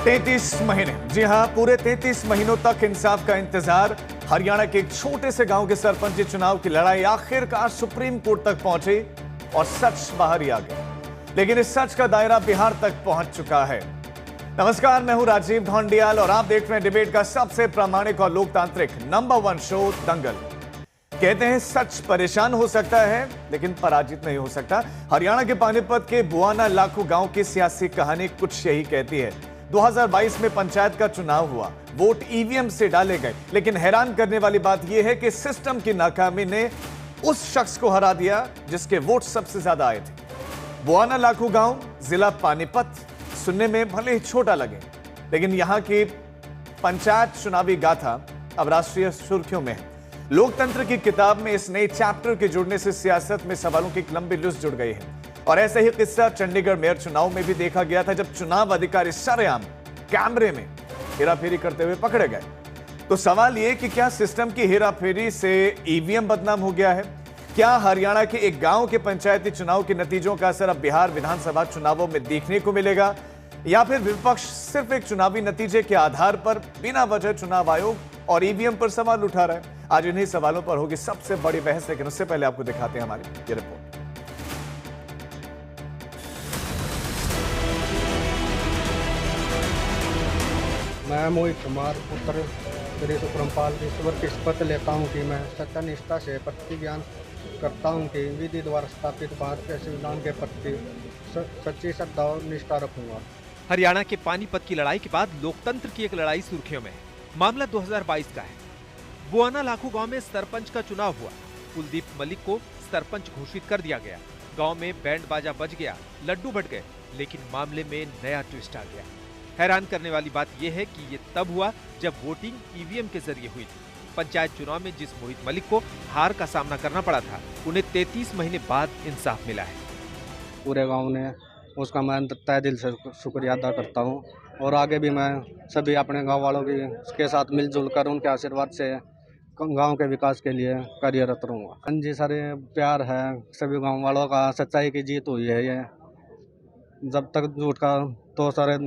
33 महीने, जी हां, पूरे 33 महीनों तक इंसाफ का इंतजार। हरियाणा के एक छोटे से गांव के सरपंच चुनाव की लड़ाई आखिरकार सुप्रीम कोर्ट तक पहुंची और सच बाहर ही आ गया। लेकिन इस सच का दायरा बिहार तक पहुंच चुका है। नमस्कार, मैं हूं राजीव ढोंडियाल और आप देख रहे हैं डिबेट का सबसे प्रामाणिक और लोकतांत्रिक नंबर 1 शो दंगल। कहते हैं सच परेशान हो सकता है लेकिन पराजित नहीं हो सकता। हरियाणा के पानीपत के बुआना लाखू गांव की सियासी कहानी कुछ यही कहती है। 2022 में पंचायत का चुनाव हुआ, वोट ईवीएम से डाले गए, लेकिन हैरान करने वाली बात यह है कि सिस्टम की नाकामी ने उस शख्स को हरा दिया जिसके वोट सबसे ज्यादा आए थे। बुआना लाखू गांव, जिला पानीपत, सुनने में भले ही छोटा लगे, लेकिन यहां की पंचायत चुनावी गाथा अब राष्ट्रीय सुर्खियों में है। लोकतंत्र की किताब में इस नए चैप्टर के जुड़ने से सियासत में सवालों की एक लंबी लिस्ट जुड़ गई है। और ऐसा ही किस्सा चंडीगढ़ मेयर चुनाव में भी देखा गया था, जब चुनाव अधिकारी सरेआम कैमरे में हेराफेरी करते हुए पकड़े गए। तो सवाल यह कि क्या सिस्टम की हेराफेरी से ईवीएम बदनाम हो गया है? क्या हरियाणा के एक गांव के पंचायती चुनाव के नतीजों का असर अब बिहार विधानसभा चुनावों में देखने को मिलेगा, या फिर विपक्ष सिर्फ एक चुनावी नतीजे के आधार पर बिना वजह चुनाव आयोग और ईवीएम पर सवाल उठा रहा है? आज इन्हीं सवालों पर होगी सबसे बड़ी बहस, लेकिन उससे पहले आपको दिखाते हैं हमारी ये रिपोर्ट। मैं मोहित कुमार उत्तर प्रदेश उपरमपाल ईश्वर की शपथ लेता हूँ कि मैं सत्यनिष्ठा से प्रतिज्ञा करता हूँ कि विधि द्वारा स्थापित भारतीय संविधान के प्रति सच्ची श्रद्धा और निष्ठा रखूंगा। हरियाणा के पानीपत की लड़ाई के बाद लोकतंत्र की एक लड़ाई सुर्खियों में है। मामला 2022 का है। बुआना लाखू गांव में सरपंच का चुनाव हुआ। कुलदीप मलिक को सरपंच घोषित कर दिया गया। गांव में बैंड बाजा बज गया, लड्डू बट गए, लेकिन मामले में नया ट्विस्ट आ गया। हैरान करने वाली बात यह है कि ये तब हुआ जब वोटिंग ईवीएम के जरिए हुई थी। पंचायत चुनाव में जिस मोहित मलिक को हार का सामना करना पड़ा था, उन्हें 33 महीने बाद इंसाफ मिला है। पूरे गांव ने उसका मैं तहे दिल से शुक्रिया अदा करता हूं, और आगे भी मैं सभी अपने गांव वालों के साथ मिलजुल कर उनके आशीर्वाद से गांव के विकास के लिए कार्यरत रहूँगा। हाँ जी, सारे प्यार है सभी गांव वालों का, सच्चाई की जीत हुई है। ये जब तक झूठ का तो सारे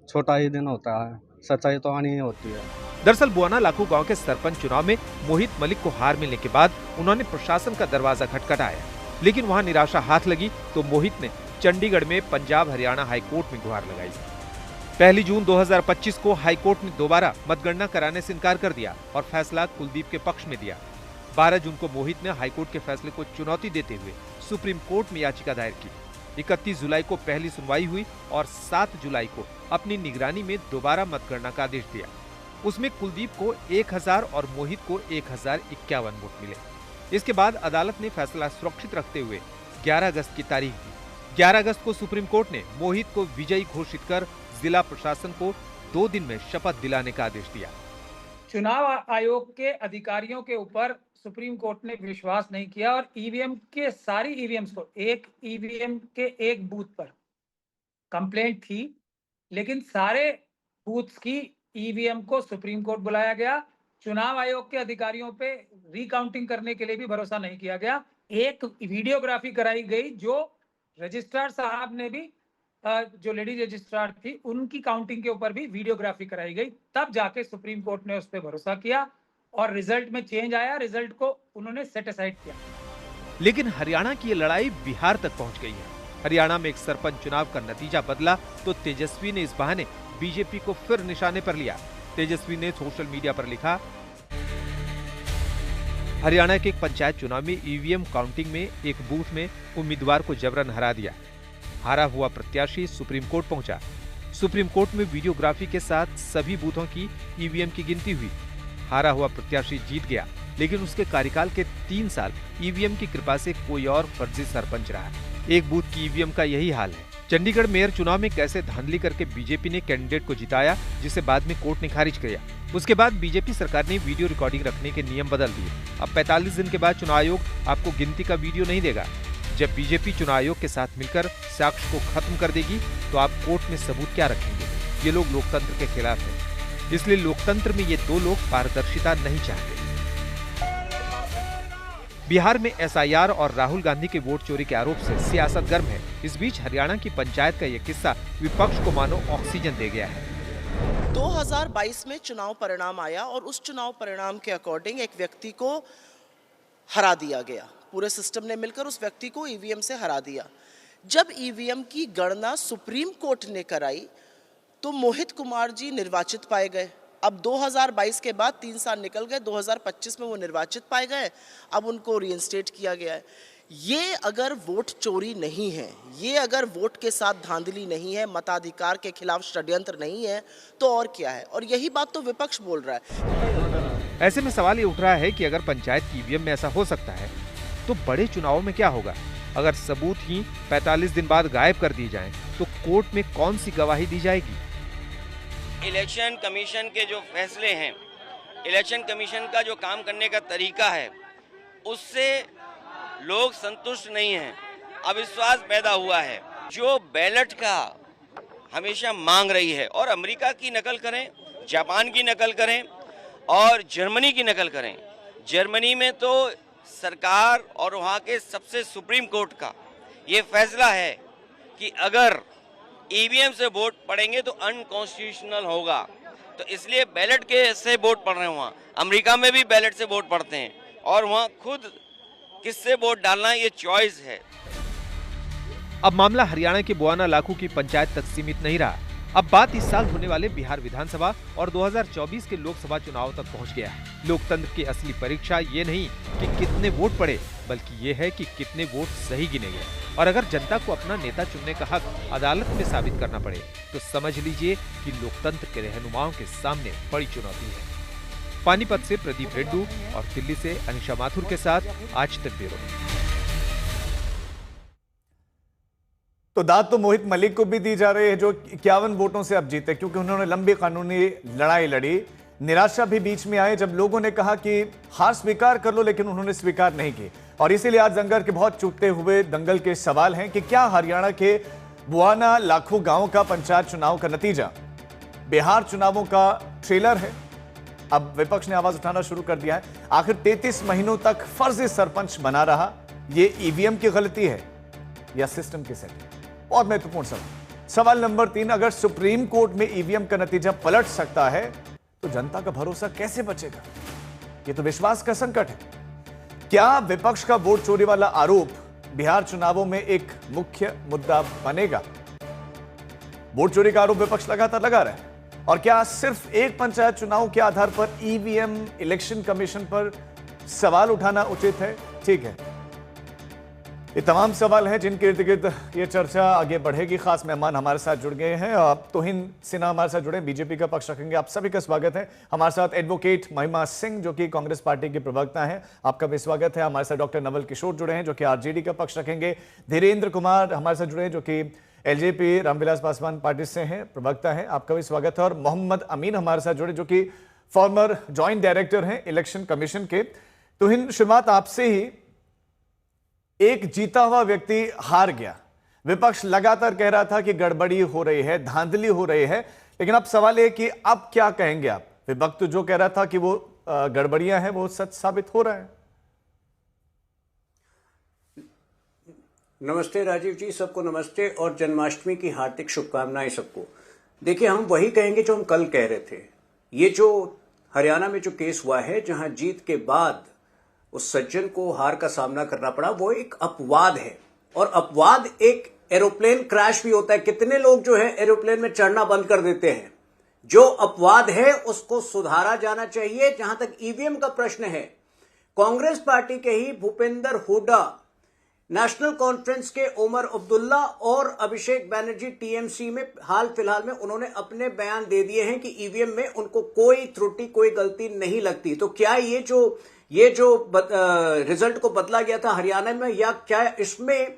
छोटा ही दिन होता है, सच्चाई तो आनी ही होती है। दरअसल बुआना लाखू गांव के सरपंच चुनाव में मोहित मलिक को हार मिलने के बाद उन्होंने प्रशासन का दरवाजा खटखटाया, लेकिन वहां निराशा हाथ लगी तो मोहित ने चंडीगढ़ में पंजाब हरियाणा हाईकोर्ट में गुहार लगाई। 1 जून 2025 को हाईकोर्ट ने दोबारा मतगणना कराने से इनकार कर दिया और फैसला कुलदीप के पक्ष में दिया। 12 जून को मोहित ने हाईकोर्ट के फैसले को चुनौती देते हुए सुप्रीम कोर्ट में याचिका दायर की। 31 जुलाई को पहली सुनवाई हुई और 7 जुलाई को अपनी निगरानी में दोबारा मतगणना का आदेश दिया। उसमें कुलदीप को 1000 और मोहित को 1051 वोट मिले। इसके बाद अदालत ने फैसला सुरक्षित रखते हुए 11 अगस्त की तारीख दी। 11 अगस्त को सुप्रीम कोर्ट ने मोहित को विजयी घोषित कर जिला प्रशासन को 2 दिन में शपथ दिलाने का आदेश दिया। चुनाव आयोग के अधिकारियों के ऊपर सुप्रीम कोर्ट ने विश्वास नहीं किया और ईवीएम के सारी ईवीएम्स को, एक ईवीएम के एक बूथ पर कंप्लेंट थी, लेकिन सारे बूथ्स की ईवीएम को सुप्रीम कोर्ट बुलाया गया। चुनाव आयोग के अधिकारियों पे रिकाउंटिंग करने के लिए भी भरोसा नहीं किया गया। एक वीडियोग्राफी कराई गई, जो रजिस्ट्रार साहब ने भी, जो लेडी रजिस्ट्रार थी, उनकी काउंटिंग के ऊपर भी वीडियोग्राफी कराई गई। तब जाके सुप्रीम कोर्ट ने उस पर भरोसा किया और रिजल्ट में चेंज आया। रिजल्ट को उन्होंने सेट असाइड किया। लेकिन हरियाणा की ये लड़ाई बिहार तक पहुंच गई है। हरियाणा में एक सरपंच चुनाव का नतीजा बदला तो तेजस्वी ने इस बहाने बीजेपी को फिर निशाने पर लिया। तेजस्वी ने सोशल मीडिया पर लिखा, हरियाणा के एक पंचायत चुनाव में ईवीएम काउंटिंग में एक बूथ में उम्मीदवार को जबरन हरा दिया। हारा हुआ प्रत्याशी सुप्रीम कोर्ट पहुंचा। सुप्रीम कोर्ट में वीडियोग्राफी के साथ सभी बूथों की ईवीएम की गिनती हुई। हारा हुआ प्रत्याशी जीत गया, लेकिन उसके कार्यकाल के 3 साल ईवीएम की कृपा से कोई और फर्जी सरपंच रहा। एक बूथ की ईवीएम का यही हाल है। चंडीगढ़ मेयर चुनाव में कैसे धांधली करके बीजेपी ने कैंडिडेट को जिताया, जिसे बाद में कोर्ट ने खारिज किया। उसके बाद बीजेपी सरकार ने वीडियो रिकॉर्डिंग रखने के नियम बदल दिए। अब 45 दिन के बाद चुनाव आयोग आपको गिनती का वीडियो नहीं देगा। जब बीजेपी चुनाव आयोग के साथ मिलकर साक्ष्य को खत्म कर देगी तो आप कोर्ट में सबूत क्या रखेंगे? ये लोग लोकतंत्र के खिलाफ हैं। इसलिए लोकतंत्र में ये 2 लोग पारदर्शिता नहीं चाहते। बिहार में एसआईआर और राहुल गांधी के वोट चोरी के आरोप से सियासत गर्म है। इस बीच हरियाणा की पंचायत का यह किस्सा विपक्ष को मानो ऑक्सीजन दे गया है। 2022 में चुनाव परिणाम आया और उस चुनाव परिणाम के अकॉर्डिंग एक व्यक्ति को हरा दिया गया। पूरे सिस्टम ने मिलकर उस व्यक्ति को ईवीएम से हरा दिया। जब ईवीएम की गणना सुप्रीम कोर्ट ने कराई तो मोहित कुमार जी निर्वाचित पाए गए। अब 2022 के बाद 3 साल निकल गए, 2025 में वो निर्वाचित पाए गए। अब उनको रीइंस्टेट किया गया है। ये अगर वोट चोरी नहीं है, ये अगर वोट के साथ धांधली नहीं है, मताधिकार के खिलाफ षड्यंत्र नहीं है, तो और क्या है? और यही बात तो विपक्ष बोल रहा है। ऐसे में सवाल ये उठ रहा है कि अगर पंचायत की ईवीएम में ऐसा हो सकता है तो बड़े चुनावों में क्या होगा? अगर सबूत ही 45 दिन बाद गायब कर दिए जाएं, तो कोर्ट में कौन सी गवाही दी जाएगी? इलेक्शन कमीशन के जो फैसले हैं, इलेक्शन कमीशन का जो काम करने का तरीका है, उससे लोग संतुष्ट नहीं हैं। अविश्वास पैदा हुआ है। जो बैलेट का हमेशा मांग रही है, और अमेरिका की नकल करें, जापान की नकल करें और जर्मनी की नकल करें। जर्मनी में तो सरकार और वहाँ के सबसे सुप्रीम कोर्ट का ये फैसला है कि अगर ईवीएम से वोट पड़ेंगे तो अनकॉन्स्टिट्यूशनल होगा। तो इसलिए बैलेट के से वोट पड़ रहे हैं। वहाँ अमेरिका में भी बैलेट से वोट पड़ते हैं और वहाँ खुद किससे वोट डालना है ये चॉइस है। अब मामला हरियाणा के बुआना लाखू की पंचायत तक सीमित नहीं रहा। अब बात इस साल होने वाले बिहार विधानसभा और 2024 के लोकसभा चुनाव तक पहुंच गया है। लोकतंत्र की असली परीक्षा ये नहीं कि कितने वोट पड़े, बल्कि ये है कि कितने वोट सही गिने गए। और अगर जनता को अपना नेता चुनने का हक अदालत में साबित करना पड़े तो समझ लीजिए कि लोकतंत्र के रहनुमाओं के सामने बड़ी चुनौती है। पानीपत से प्रदीप रेड्डू और दिल्ली से अनिशा माथुर के साथ आज तक ब्यूरो। तो दाद तो मोहित मलिक को भी दी जा रही है, जो 51 वोटों से अब जीते, क्योंकि उन्होंने लंबी कानूनी लड़ाई लड़ी। निराशा भी बीच में आई जब लोगों ने कहा कि हार स्वीकार कर लो, लेकिन उन्होंने स्वीकार नहीं की। और इसीलिए आज दंगल के बहुत चुभते हुए दंगल के सवाल हैं कि क्या हरियाणा के बुआना लाखू गांव का पंचायत चुनाव का नतीजा बिहार चुनावों का ट्रेलर है? अब विपक्ष ने आवाज उठाना शुरू कर दिया है। आखिर 33 महीनों तक फर्जी सरपंच बना रहा, ये ईवीएम की गलती है या सिस्टम की सेटिंग? और महत्वपूर्ण सवाल नंबर 3, अगर सुप्रीम कोर्ट में ईवीएम का नतीजा पलट सकता है तो जनता का भरोसा कैसे बचेगा? ये तो विश्वास का संकट है। क्या विपक्ष का वोट चोरी वाला आरोप बिहार चुनावों में एक मुख्य मुद्दा बनेगा? वोट चोरी का आरोप विपक्ष लगातार लगा रहा है, और क्या सिर्फ एक पंचायत चुनाव के आधार पर ईवीएम इलेक्शन कमीशन पर सवाल उठाना उचित है? ठीक है, ये तमाम सवाल हैं जिनके इर्द गिर्द ये चर्चा आगे बढ़ेगी। खास मेहमान हमारे साथ जुड़ गए हैं। तोहिन सिन्हा हमारे साथ जुड़े, बीजेपी का पक्ष रखेंगे। आप सभी का स्वागत है। हमारे साथ एडवोकेट महिमा सिंह जो कि कांग्रेस पार्टी के प्रवक्ता हैं, आपका भी स्वागत है। हमारे साथ डॉक्टर नवल किशोर जुड़े हैं जो कि आरजेडी का पक्ष रखेंगे। धीरेन्द्र कुमार हमारे साथ जुड़े हैं जो कि एलजेपी रामविलास पासवान पार्टी से हैं, प्रवक्ता हैं, आपका भी स्वागत है। और मोहम्मद अमीन हमारे साथ जुड़े जो कि फॉर्मर ज्वाइंट डायरेक्टर हैं इलेक्शन कमीशन के। तोहिन, शुरुआत आपसे ही। एक जीता हुआ व्यक्ति हार गया, विपक्ष लगातार कह रहा था कि गड़बड़ी हो रही है, धांधली हो रही है, लेकिन अब सवाल है कि अब क्या कहेंगे आप? विपक्ष तो जो कह रहा था कि वो गड़बड़ियां हैं वो सच साबित हो रहा है। नमस्ते राजीव जी, सबको नमस्ते और जन्माष्टमी की हार्दिक शुभकामनाएं सबको। देखिए, हम वही कहेंगे जो हम कल कह रहे थे। ये जो हरियाणा में जो केस हुआ है जहां जीत के बाद उस सज्जन को हार का सामना करना पड़ा, वो एक अपवाद है। और अपवाद एक एरोप्लेन क्रैश भी होता है। कितने लोग जो है एरोप्लेन में चढ़ना बंद कर देते हैं। जो अपवाद है उसको सुधारा जाना चाहिए। जहां तक ईवीएम का प्रश्न है, कांग्रेस पार्टी के ही भूपेंद्र हुड्डा, नेशनल कॉन्फ्रेंस के उमर अब्दुल्ला और अभिषेक बैनर्जी टीएमसी में हाल फिलहाल में उन्होंने अपने बयान दे दिए हैं कि ईवीएम में उनको कोई त्रुटि, कोई गलती नहीं लगती। तो क्या ये जो रिजल्ट को बदला गया था हरियाणा में, या क्या इसमें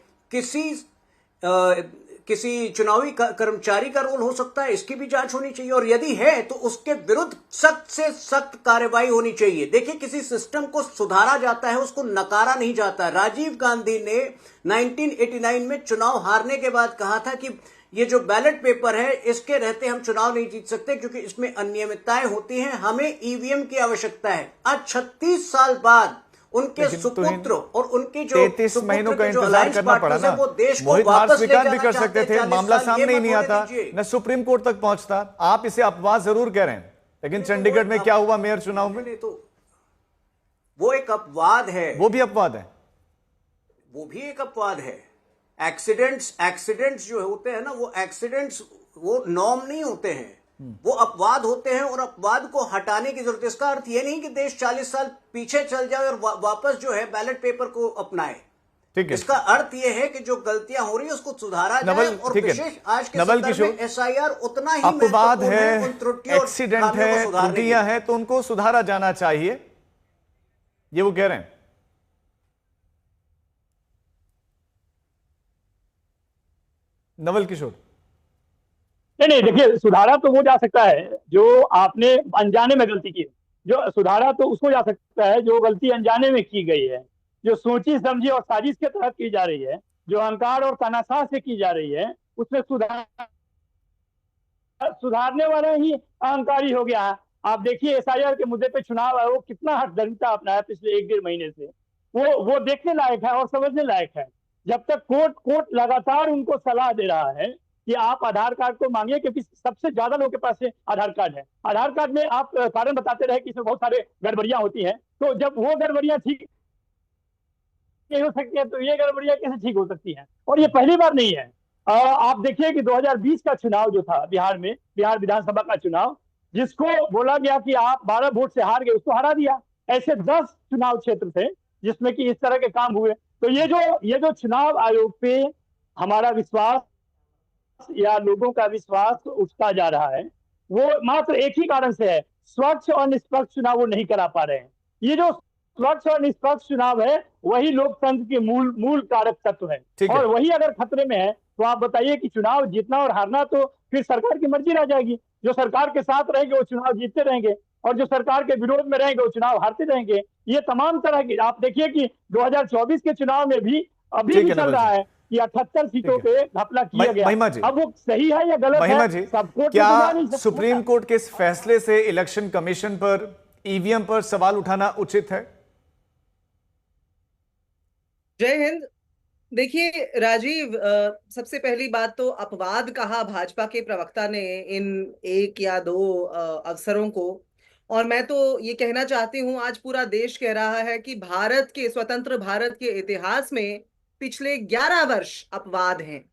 किसी चुनावी कर्मचारी का रोल हो सकता है? इसकी भी जांच होनी चाहिए, और यदि है तो उसके विरुद्ध सख्त से सख्त कार्रवाई होनी चाहिए। देखिए, किसी सिस्टम को सुधारा जाता है, उसको नकारा नहीं जाता। राजीव गांधी ने 1989 में चुनाव हारने के बाद कहा था कि ये जो बैलेट पेपर है इसके रहते हम चुनाव नहीं जीत सकते क्योंकि इसमें अनियमितताएं होती हैं, हमें ईवीएम की आवश्यकता है। आज 36 साल बाद उनके लेकिन सुपुत्र और उनकी जो 33 सुपुत्र महीनों का के जो इंतजार alliance करना पड़ा partners ना। हैं, वो देश को मोहित हार वापस ले स्वीकार भी जाना कर चाहते सकते हैं, थे, 40 मामला साल, सामने ये ही नहीं मत आता, होने दीजिए। न सुप्रीम कोर्ट तक पहुंचता। आप इसे अपवाद जरूर कह रहे हैं, लेकिन चंडीगढ़ में क्या हुआ मेयर चुनाव में? नहीं, तो वो एक अपवाद है, वो भी अपवाद है। वो भी एक अपवाद है। एक्सीडेंट्स जो होते हैं ना, वो एक्सीडेंट्स वो नॉर्म नहीं होते हैं, वो अपवाद होते हैं, और अपवाद को हटाने की जरूरत है। इसका अर्थ ये नहीं कि देश 40 साल पीछे चल जाए और वापस जो है बैलेट पेपर को अपनाए। ठीक है, इसका अर्थ ये है कि जो गलतियां हो रही है उसको सुधारा जाए, नवल, और ठीक है, विशेष आज के नवल संदर्भ में SIR उतना ही अपवाद महत्वपूर्ण है, उन त्रुटियों और एक्सीडेंट खामियों को है, सुधारने के त्रुटियां लिए। हैं, तो उनको सुधारा जाना चाहिए, ये वो कह रहे हैं। नवल किशोर, नहीं देखिए, सुधारा तो वो जा सकता है जो आपने अनजाने में गलती की, जो सुधारा तो उसको जा सकता है जो गलती अनजाने में की गई है, जो सोची समझी और साजिश के तहत की जा रही है, जो अहंकार और तानाशाह से की जा रही है, उसमें सुधारने वाला ही अहंकारी हो गया है। आप देखिए SIR के मुद्दे पे चुनाव आयोग कितना हठधर्मिता अपनाया पिछले 1-1.5 महीने से, वो देखने लायक है और समझने लायक है। जब तक कोर्ट लगातार उनको सलाह दे रहा है कि आप आधार कार्ड को मांगिए, क्योंकि सबसे ज्यादा लोगों के पास आधार कार्ड है, आधार कार्ड में आप कारण बताते रहे कि इसमें बहुत सारे गड़बड़ियां होती हैं, तो जब वो गड़बड़ियां ठीक नहीं हो सकती है तो ये गड़बड़ियां कैसे ठीक हो सकती हैं? और ये पहली बार नहीं है। आप देखिए कि 2020 का चुनाव जो था बिहार में, बिहार विधानसभा का चुनाव, जिसको बोला गया कि आप 12 वोट से हार गए, उसको हरा दिया। ऐसे 10 चुनाव क्षेत्र थे जिसमें कि इस तरह के काम हुए। तो ये जो चुनाव आयोग पे हमारा विश्वास या लोगों का विश्वास उठता जा रहा है, वो मात्र एक ही कारण से है, स्वच्छ और निष्पक्ष चुनाव वो नहीं करा पा रहे हैं। ये जो स्वच्छ और निष्पक्ष चुनाव है, वही लोकतंत्र के मूल कारक तत्व है, और वही अगर खतरे में है तो आप बताइए कि चुनाव जीतना और हारना तो फिर सरकार की मर्जी रह जाएगी। जो सरकार के साथ रहेंगे वो चुनाव जीतते रहेंगे, और जो सरकार के विरोध में रहेंगे वो चुनाव हारते रहेंगे। ये तमाम तरह की, आप देखिए कि 2024 के चुनाव में भी अभी भी चल रहा है कि 78 सीटों पे घपला किया गया। अब वो सही है या गलत है, सबको क्या सुप्रीम कोर्ट के इस फैसले से इलेक्शन कमीशन पर, ईवीएम पर सवाल उठाना उचित है? जय हिंद। देखिए राजीव, सबसे पहली बात तो अपवाद कहा भाजपा के प्रवक्ता ने इन 1 या 2 अवसरों को, और मैं तो ये कहना चाहती हूं, आज पूरा देश कह रहा है कि भारत के स्वतंत्र भारत के इतिहास में पिछले 11 वर्ष अपवाद हैं।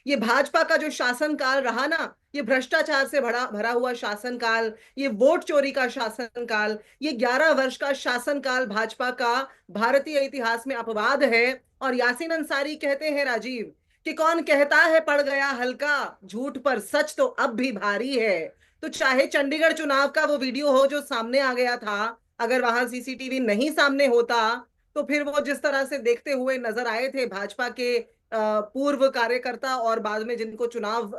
ये भाजपा का जो शासनकाल रहा ना, ये भ्रष्टाचार से भरा हुआ शासनकाल, ये वोट चोरी का शासनकाल, ये 11 वर्ष का शासनकाल भाजपा का भारतीय इतिहास में अपवाद है। और यासीन अंसारी कहते हैं राजीव कि कौन कहता है पड़ गया हल्का, झूठ पर सच तो अब भी भारी है। तो चाहे चंडीगढ़ चुनाव का वो वीडियो हो जो सामने आ गया था, अगर वहां CCTV नहीं सामने होता तो फिर वो जिस तरह से देखते हुए नजर आए थे भाजपा के पूर्व कार्यकर्ता और बाद में जिनको चुनाव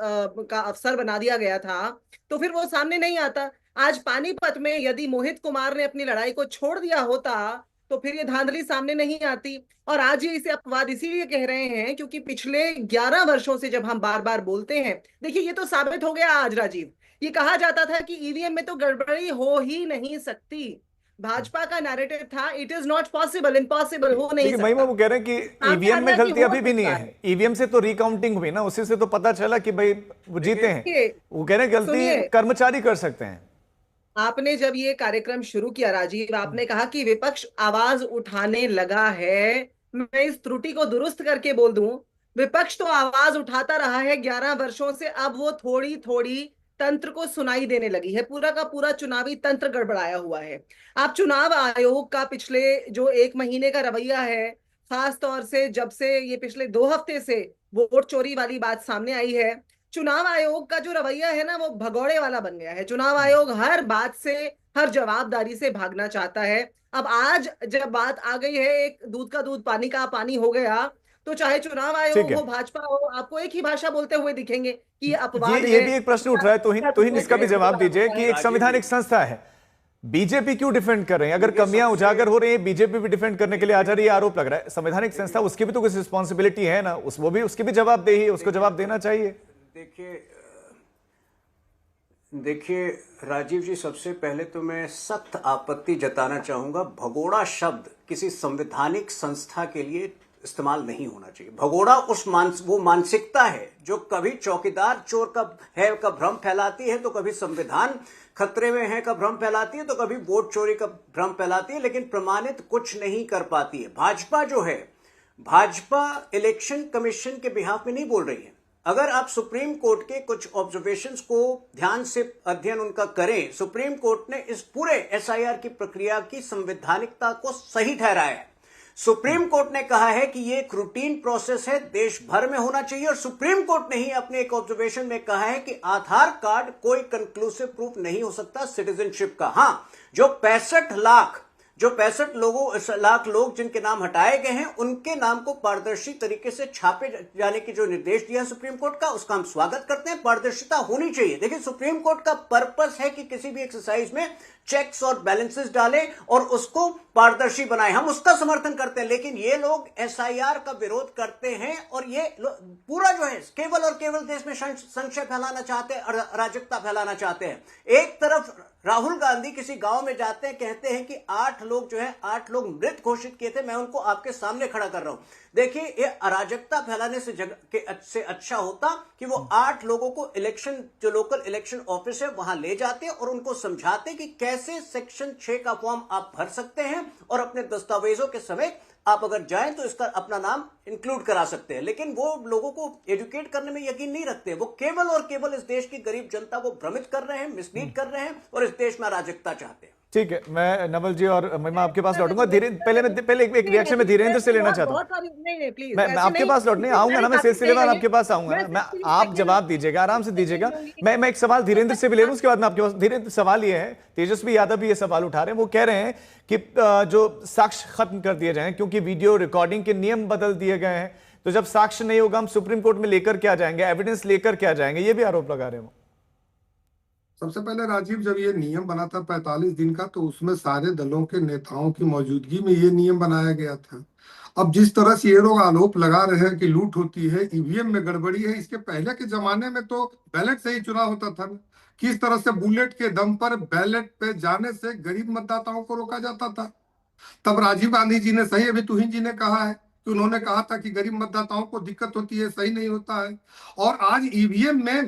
का अफसर बना दिया गया था, तो फिर वो सामने नहीं आता। आज पानीपत में यदि मोहित कुमार ने अपनी लड़ाई को छोड़ दिया होता तो फिर ये धांधली सामने नहीं आती। और आज ये इसे अपवाद इसीलिए कह रहे हैं क्योंकि पिछले 11 वर्षों से जब हम बार बार बोलते हैं, देखिए ये तो साबित हो गया आज राजीव। ये कहा जाता था कि ईवीएम में तो गड़बड़ी हो ही नहीं सकती, भाजपा का नैरेटिव था it is not possible, impossible, हो नहीं सकता। महिमा वो कह रहे हैं कि ईवीएम में गलती अभी भी नहीं है, ईवीएम से तो रिकाउंटिंग हुई ना, उसी से तो पता चला कि भाई वो जीते हैं। वो कह रहे हैं गलती कर्मचारी कर सकते हैं। आपने जब ये कार्यक्रम शुरू किया राजीव, आपने कहा कि विपक्ष आवाज उठाने लगा है। मैं इस त्रुटि को दुरुस्त करके बोल दूं, विपक्ष तो आवाज उठाता रहा है 11 वर्षों से, अब वो थोड़ी थोड़ी तंत्र को सुनाई देने लगी है। पूरा का पूरा चुनावी तंत्र गड़बड़ाया हुआ है। आप चुनाव आयोग का पिछले जो 1 महीने का रवैया है, खास तौर से जब से ये पिछले 2 हफ्ते से वोट चोरी वाली बात सामने आई है, चुनाव आयोग का जो रवैया है ना वो भगौड़े वाला बन गया है। चुनाव आयोग हर बात से, हर जवाबदारी से भागना चाहता है। अब आज जब बात आ गई है, एक दूध का दूध पानी का पानी हो गया, तो चाहे चुनाव आयोग हो, भाजपा हो, आपको एक ही भाषा बोलते हुए दिखेंगे कि अपवाद ये भी एक प्रश्न उठ रहा है, तोहिन इसका भी जवाब दीजिए कि एक संवैधानिक संस्था है, बीजेपी क्यों डिफेंड कर रहे हैं? अगर कमियां उजागर हो रही है, बीजेपी भी डिफेंड करने के लिए आ जा रही है, आरोप लग रहा है। संवैधानिक संस्था, उसकी भी तो कुछ रिस्पॉन्सिबिलिटी है ना, उसकी भी जवाबदेही है, उसको जवाब देना चाहिए। देखिए, देखिए राजीव जी, सबसे पहले तो मैं सख्त आपत्ति जताना चाहूंगा, भगोड़ा शब्द किसी संवैधानिक संस्था के लिए इस्तेमाल नहीं होना चाहिए। भगोड़ा वो मानसिकता है जो कभी चौकीदार चोर का है का भ्रम फैलाती है, तो कभी संविधान खतरे में है का भ्रम फैलाती है, तो कभी वोट चोरी का भ्रम फैलाती है, लेकिन प्रमाणित कुछ नहीं कर पाती है। भाजपा जो है, भाजपा इलेक्शन कमीशन के बिहाफ में नहीं बोल रही है। अगर आप सुप्रीम कोर्ट के कुछ ऑब्जर्वेशंस को ध्यान से अध्ययन उनका करें, सुप्रीम कोर्ट ने इस पूरे एसआईआर की प्रक्रिया की संवैधानिकता को सही ठहराया है। सुप्रीम कोर्ट ने कहा है कि ये एक रूटीन प्रोसेस है, देश भर में होना चाहिए, और सुप्रीम कोर्ट ने ही अपने एक ऑब्जर्वेशन में कहा है कि आधार कार्ड कोई कंक्लूसिव प्रूफ नहीं हो सकता सिटीजनशिप का। हां, जो 65 लाख लोग जिनके नाम हटाए गए हैं, उनके नाम को पारदर्शी तरीके से छापे जाने की जो निर्देश दिया है सुप्रीम कोर्ट का, उसका हम स्वागत करते हैं। पारदर्शिता होनी चाहिए। देखिए, सुप्रीम कोर्ट का पर्पस है कि किसी भी एक्सरसाइज में चेक्स और बैलेंसेस डालें और उसको पारदर्शी बनाएं, हम उसका समर्थन करते हैं। लेकिन ये लोग एसआईआर का विरोध करते हैं और ये पूरा जो है केवल और केवल देश में संशय फैलाना चाहते हैं, अराजकता फैलाना चाहते हैं। एक तरफ राहुल गांधी किसी गांव में जाते हैं, कहते हैं कि 8 लोग मृत घोषित किए थे, मैं उनको आपके सामने खड़ा कर रहा हूं। देखिए, ये अराजकता फैलाने से अच्छा होता कि वो 8 लोगों को जो लोकल इलेक्शन ऑफिस है वहां ले जाते और उनको समझाते कि कैसे सेक्शन 6 का फॉर्म आप भर सकते हैं और अपने दस्तावेजों के समेत आप अगर जाएं तो इसका अपना नाम इंक्लूड करा सकते हैं। लेकिन वो लोगों को एजुकेट करने में यकीन नहीं रखते। वो केवल और केवल इस देश की गरीब जनता को भ्रमित कर रहे हैं, मिसलीड कर रहे हैं और इस देश में अराजकता चाहते हैं। ठीक है, मैं नवल जी और महिमा आपके पास लौटूंगा। पहले एक रिएक्शन में धीरेन्द्र से लेना चाहता हूँ। मैं आपके पास लौटने आऊंगा ना, मैं सिलसिलेवार आपके पास आऊंगा ना, आप जवाब दीजिएगा, आराम से दीजिएगा। मैं एक सवाल धीरेन्द्र से भी ले लूं, उसके बाद मैं आपके पास। धीरेन्द्र, सवाल ये है, तेजस्वी यादव भी ये सवाल उठा रहे हैं। वो कह रहे हैं कि जो साक्ष्य खत्म कर दिए जाएं क्योंकि वीडियो रिकॉर्डिंग के नियम बदल दिए गए हैं, तो जब साक्ष्य नहीं होगा हम सुप्रीम कोर्ट में लेकर क्या जाएंगे, एविडेंस लेकर क्या जाएंगे, ये भी आरोप लगा रहे हैं वो। सबसे पहले राजीव, जब ये नियम बना था 45 दिन का, तो उसमें सारे दलों के नेताओं की मौजूदगी में ये नियम बनाया गया था। अब जिस तरह से ये लोग आरोप लगा रहे हैं कि लूट होती है, ईवीएम में गड़बड़ी है, इसके पहले के जमाने में तो बैलेट से ही चुनाव होता था। किस तरह से बुलेट के दम पर बैलेट पे जाने से गरीब मतदाताओं को रोका जाता था। तब राजीव गांधी जी ने सही, अभी तुहिन जी ने कहा है कि उन्होंने कहा था कि गरीब मतदाताओं को दिक्कत होती है, सही नहीं होता है। और आज ईवीएम में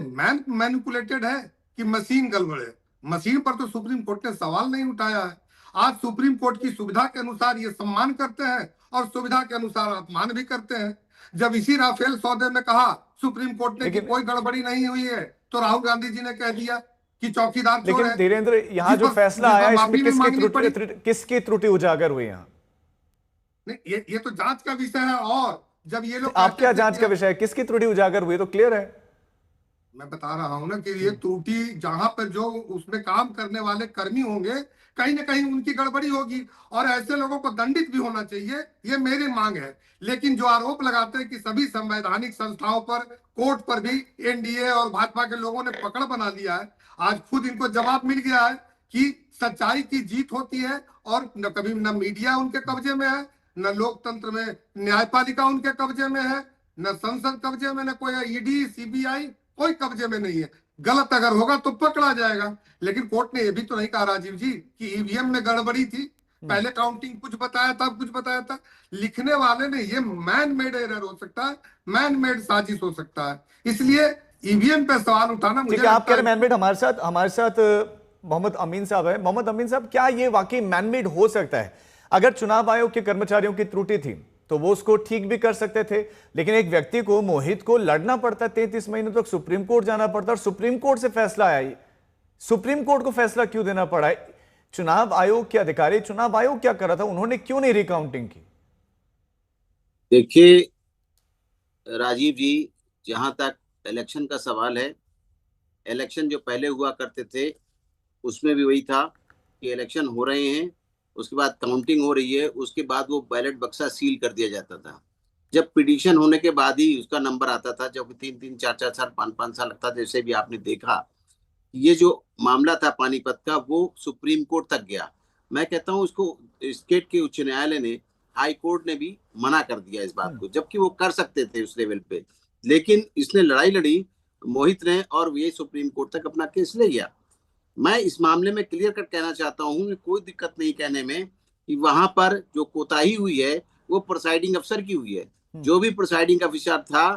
मैनिपुलेटेड है कि मशीन गड़बड़ है। मशीन पर तो सुप्रीम कोर्ट ने सवाल नहीं उठाया है। आज सुप्रीम कोर्ट की सुविधा के अनुसार ये सम्मान करते हैं और सुविधा के अनुसार अपमान भी करते हैं। जब इसी राफेल सौदे में कहा सुप्रीम कोर्ट ने कि कोई गड़बड़ी नहीं हुई है, तो राहुल गांधी जी ने कह दिया कि चौकीदार चोर है। लेकिन धीरेन्द्र, यहाँ जो फैसला आया इसमें किसकी त्रुटि उजागर हुई? यहाँ नहीं, ये तो जांच का विषय है। और जब ये लोग आप क्या जांच का विषय है, किसकी त्रुटि उजागर हुई तो क्लियर है। मैं बता रहा हूं ना कि ये त्रुटि जहां पर जो उसमें काम करने वाले कर्मी होंगे, कहीं ना कहीं उनकी गड़बड़ी होगी और ऐसे लोगों को दंडित भी होना चाहिए, ये मेरी मांग है। लेकिन जो आरोप लगाते हैं कि सभी संवैधानिक संस्थाओं पर, कोर्ट पर भी एनडीए और भाजपा के लोगों ने पकड़ बना लिया है, आज खुद इनको जवाब मिल गया है कि सच्चाई की जीत होती है और न कभी न मीडिया उनके कब्जे में है, न लोकतंत्र में न्यायपालिका उनके कब्जे में है, न संसद कब्जे में, न कोई ईडी सीबीआई कोई कब्जे में नहीं है। गलत अगर होगा तो पकड़ा जाएगा। लेकिन कोर्ट ने यह भी तो नहीं कहा राजीव जी कि ईवीएम में गड़बड़ी थी, पहले काउंटिंग कुछ बताया था, कुछ बताया था। लिखने वाले ने ये मैन मेड एरर हो सकता है, मैन मेड साजिश हो सकता है, इसलिए ईवीएम पे सवाल उठाना मुझे आप कह रहे मैन मेड। हमारे साथ मोहम्मद अमीन साहब है। मोहम्मद अमीन साहब, क्या ये वाकई मैन मेड हो सकता है? अगर चुनाव आयोग के कर्मचारियों की त्रुटि थी तो वो उसको ठीक भी कर सकते थे, लेकिन एक व्यक्ति को, मोहित को, लड़ना पड़ता है 33 महीने तक, सुप्रीम कोर्ट जाना पड़ता है और सुप्रीम कोर्ट से फैसला आया। सुप्रीम कोर्ट को फैसला क्यों देना पड़ा है? चुनाव आयोग के अधिकारी, चुनाव आयोग क्या कर रहा था, उन्होंने क्यों नहीं रिकाउंटिंग की? देखिए राजीव जी, जहां तक इलेक्शन का सवाल है, इलेक्शन जो पहले हुआ करते थे उसमें भी वही था कि इलेक्शन हो रहे हैं, उसके बाद काउंटिंग हो रही है, उसके बाद वो बैलेट बक्सा सील कर दिया जाता था। जब पिटीशन होने के बाद ही उसका नंबर आता था, जब 3-3, 4-4 साल, 5-5 साल लगता था। जैसे भी आपने देखा, ये जो मामला था पानीपत का, वो सुप्रीम कोर्ट तक गया। मैं कहता हूँ उसको स्टेट के उच्च न्यायालय ने, हाई कोर्ट ने भी मना कर दिया इस बात को, जबकि वो कर सकते थे उस लेवल पे। लेकिन इसने लड़ाई लड़ी मोहित ने और ये सुप्रीम कोर्ट तक अपना केस ले गया। मैं इस मामले में क्लियर कट कहना चाहता हूं कि कोई दिक्कत नहीं कहने में कि वहां पर जो कोताही हुई है वो प्रिसाइडिंग अफसर की हुई है। जो भी प्रिसाइडिंग ऑफिसर था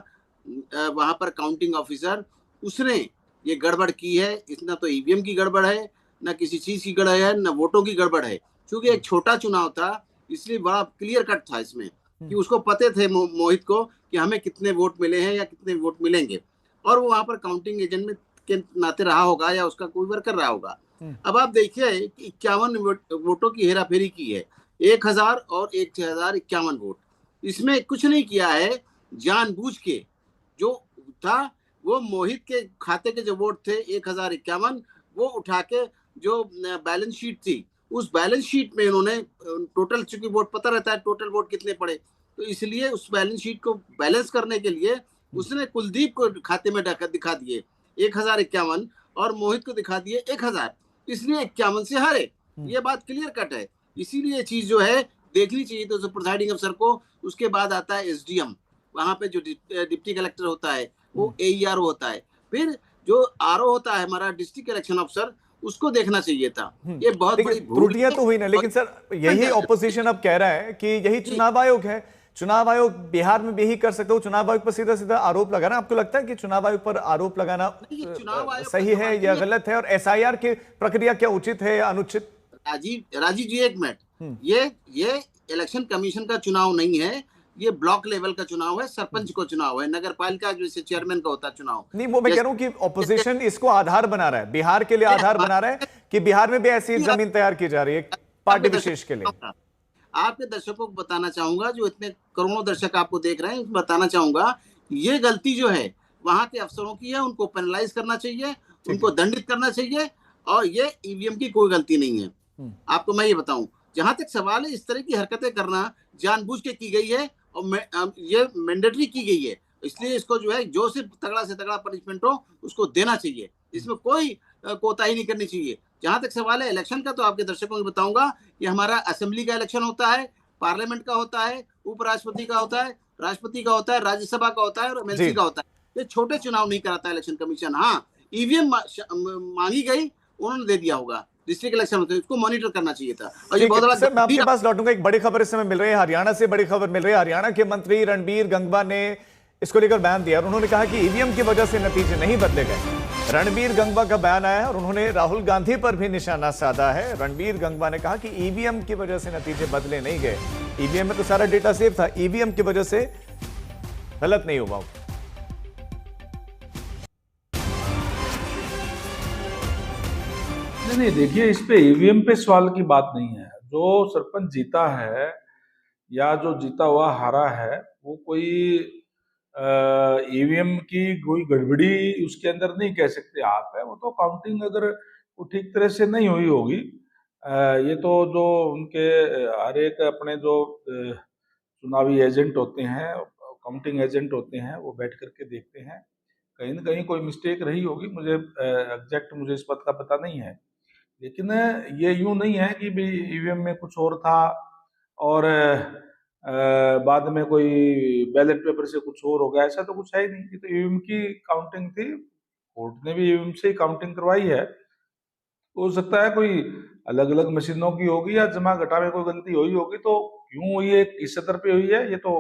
वहां पर काउंटिंग ऑफिसर, उसने ये गड़बड़ की है। इतना तो ईवीएम की गड़बड़ है, ना किसी चीज की गड़बड़ है, ना वोटों की गड़बड़ है। क्योंकि एक छोटा चुनाव था इसलिए बड़ा क्लियर कट था इसमें कि उसको पते थे मोहित को कि हमें कितने वोट मिले हैं या कितने वोट मिलेंगे, और वो वहां पर काउंटिंग एजेंट में के नाते रहा होगा या उसका कोई वर्कर रहा होगा। अब आप देखिए कि 51 वोटों की हेराफेरी की है, 1000 और 1051 वोट। इसमें कुछ नहीं किया है, जानबूझ के जो था वो मोहित के खाते के जो वोट थे 1051, वो उठा के जो बैलेंस शीट थी उस बैलेंस शीट में इन्होंने टोटल, चूंकि वोट पता रहता है टोटल वोट कितने पड़े, तो इसलिए उस बैलेंस शीट को बैलेंस करने के लिए उसने कुलदीप को खाते में दिखा दिए 1051 और मोहित को दिखा दिए 1000, इसलिए 51 से हारे। ये बात क्लियर कट है। इसीलिए ये चीज जो है देखनी चाहिए तो प्रिसाइडिंग अफसर को। उसके बाद आता है एसडीएम, वहां पे जो डिप्टी कलेक्टर होता है वो एईआरओ होता है, फिर जो आरओ होता है हमारा डिस्ट्रिक्ट इलेक्शन अफसर, उसको देखना चाहिए था। ये बहुत बड़ी त्रुटियां तो हुई ना, लेकिन सर यही ऑपोजिशन अब कह रहा है कि यही चुनाव आयोग है, चुनाव आयोग बिहार में भी यही कर सकता हो, चुनाव आयोग पर सीधा सीधा आरोप लगाना। आपको लगता है कि चुनाव आयोग पर आरोप लगाना सही है या गलत है, और एसआईआर की प्रक्रिया क्या उचित है या अनुचित? राजीव जी एक मिनट, ये इलेक्शन कमीशन का चुनाव नहीं है, ये ब्लॉक लेवल का चुनाव है, सरपंच को चुनाव है, नगर पालिका जैसे चेयरमैन का होता है चुनाव। नहीं, वो मैं कह रहा हूं कि ऑपोजिशन इसको आधार बना रहा है, बिहार के लिए आधार बना रहा है कि बिहार में भी ऐसी जमीन तैयार की जा रही है पार्टी विशेष के लिए। आपके दर्शकों को बताना चाहूंगा, जो इतने करोड़ों दर्शक आपको देख रहे हैं, बताना चाहूंगा ये गलती जो है वहां के अफसरों की है, उनको पेनलाइज करना चाहिए, उनको दंडित करना चाहिए, और ये ईवीएम की कोई गलती नहीं है। आपको मैं ये बताऊं, जहां तक सवाल है इस तरह की हरकतें करना जानबूझ के की गई है और ये मैंडेटरी की गई है, इसलिए इसको जो है जो से तगड़ा पनिशमेंट हो उसको देना चाहिए, इसमें कोई कोताही नहीं करनी चाहिए। जहां तक सवाल है इलेक्शन का, तो आपके दर्शकों को बताऊंगा कि हमारा असेंबली का इलेक्शन होता है, पार्लियामेंट का होता है, उपराष्ट्रपति का होता है, राष्ट्रपति का होता है, राज्यसभा का होता है और एमएलसी का होता है। ये छोटे चुनाव नहीं कराता इलेक्शन कमीशन। हाँ, ईवीएम मांगी गई, उन्होंने दे दिया होगा, डिस्ट्रिक्ट इलेक्शन होते हैं, इसको मॉनिटर करना चाहिए था। और ये बहुत बड़ा सर, मैं आपके पास लौटूंगा। एक बड़ी खबर इस समय मिल रही है, हरियाणा से बड़ी खबर मिल रही है। हरियाणा के मंत्री रणबीर गंगवा ने इसको लेकर बयान दिया और उन्होंने कहा कि ईवीएम की वजह से नतीजे नहीं बदले गए। रणबीर गंगवा का बयान आया है और उन्होंने राहुल गांधी पर भी निशाना साधा है। रणबीर गंगवा ने कहा कि ईवीएम की वजह से नतीजे बदले नहीं गए, ईवीएम में तो सारा डेटा सेव था, ईवीएम की वजह से गलत नहीं हुआ। नहीं, देखिए, इस पे ईवीएम पे सवाल की बात नहीं है। जो सरपंच जीता है या जो जीता हुआ हारा है, वो कोई ईवीएम की कोई गड़बड़ी उसके अंदर नहीं कह सकते आप है। वो तो काउंटिंग अगर वो ठीक तरह से नहीं हुई होगी, ये तो जो उनके हर एक अपने जो चुनावी एजेंट होते हैं, काउंटिंग एजेंट होते हैं, वो बैठ करके देखते हैं, कहीं ना कहीं कोई मिस्टेक रही होगी। मुझे एग्जैक्ट मुझे इस बात का पता नहीं है, लेकिन ये यूं नहीं है कि भी ईवीएम में कुछ और था और बाद में कोई बैलेट पेपर से कुछ और हो गया, ऐसा तो कुछ है ही नहीं। ये तो ईवीएम की काउंटिंग थी, कोर्ट ने भी ईवीएम से ही काउंटिंग करवाई है। हो सकता है कोई अलग अलग मशीनों की होगी या जमा घटा में कोई गलती हुई होगी, तो क्यों हुई है, किस स्तर पे हुई है, ये तो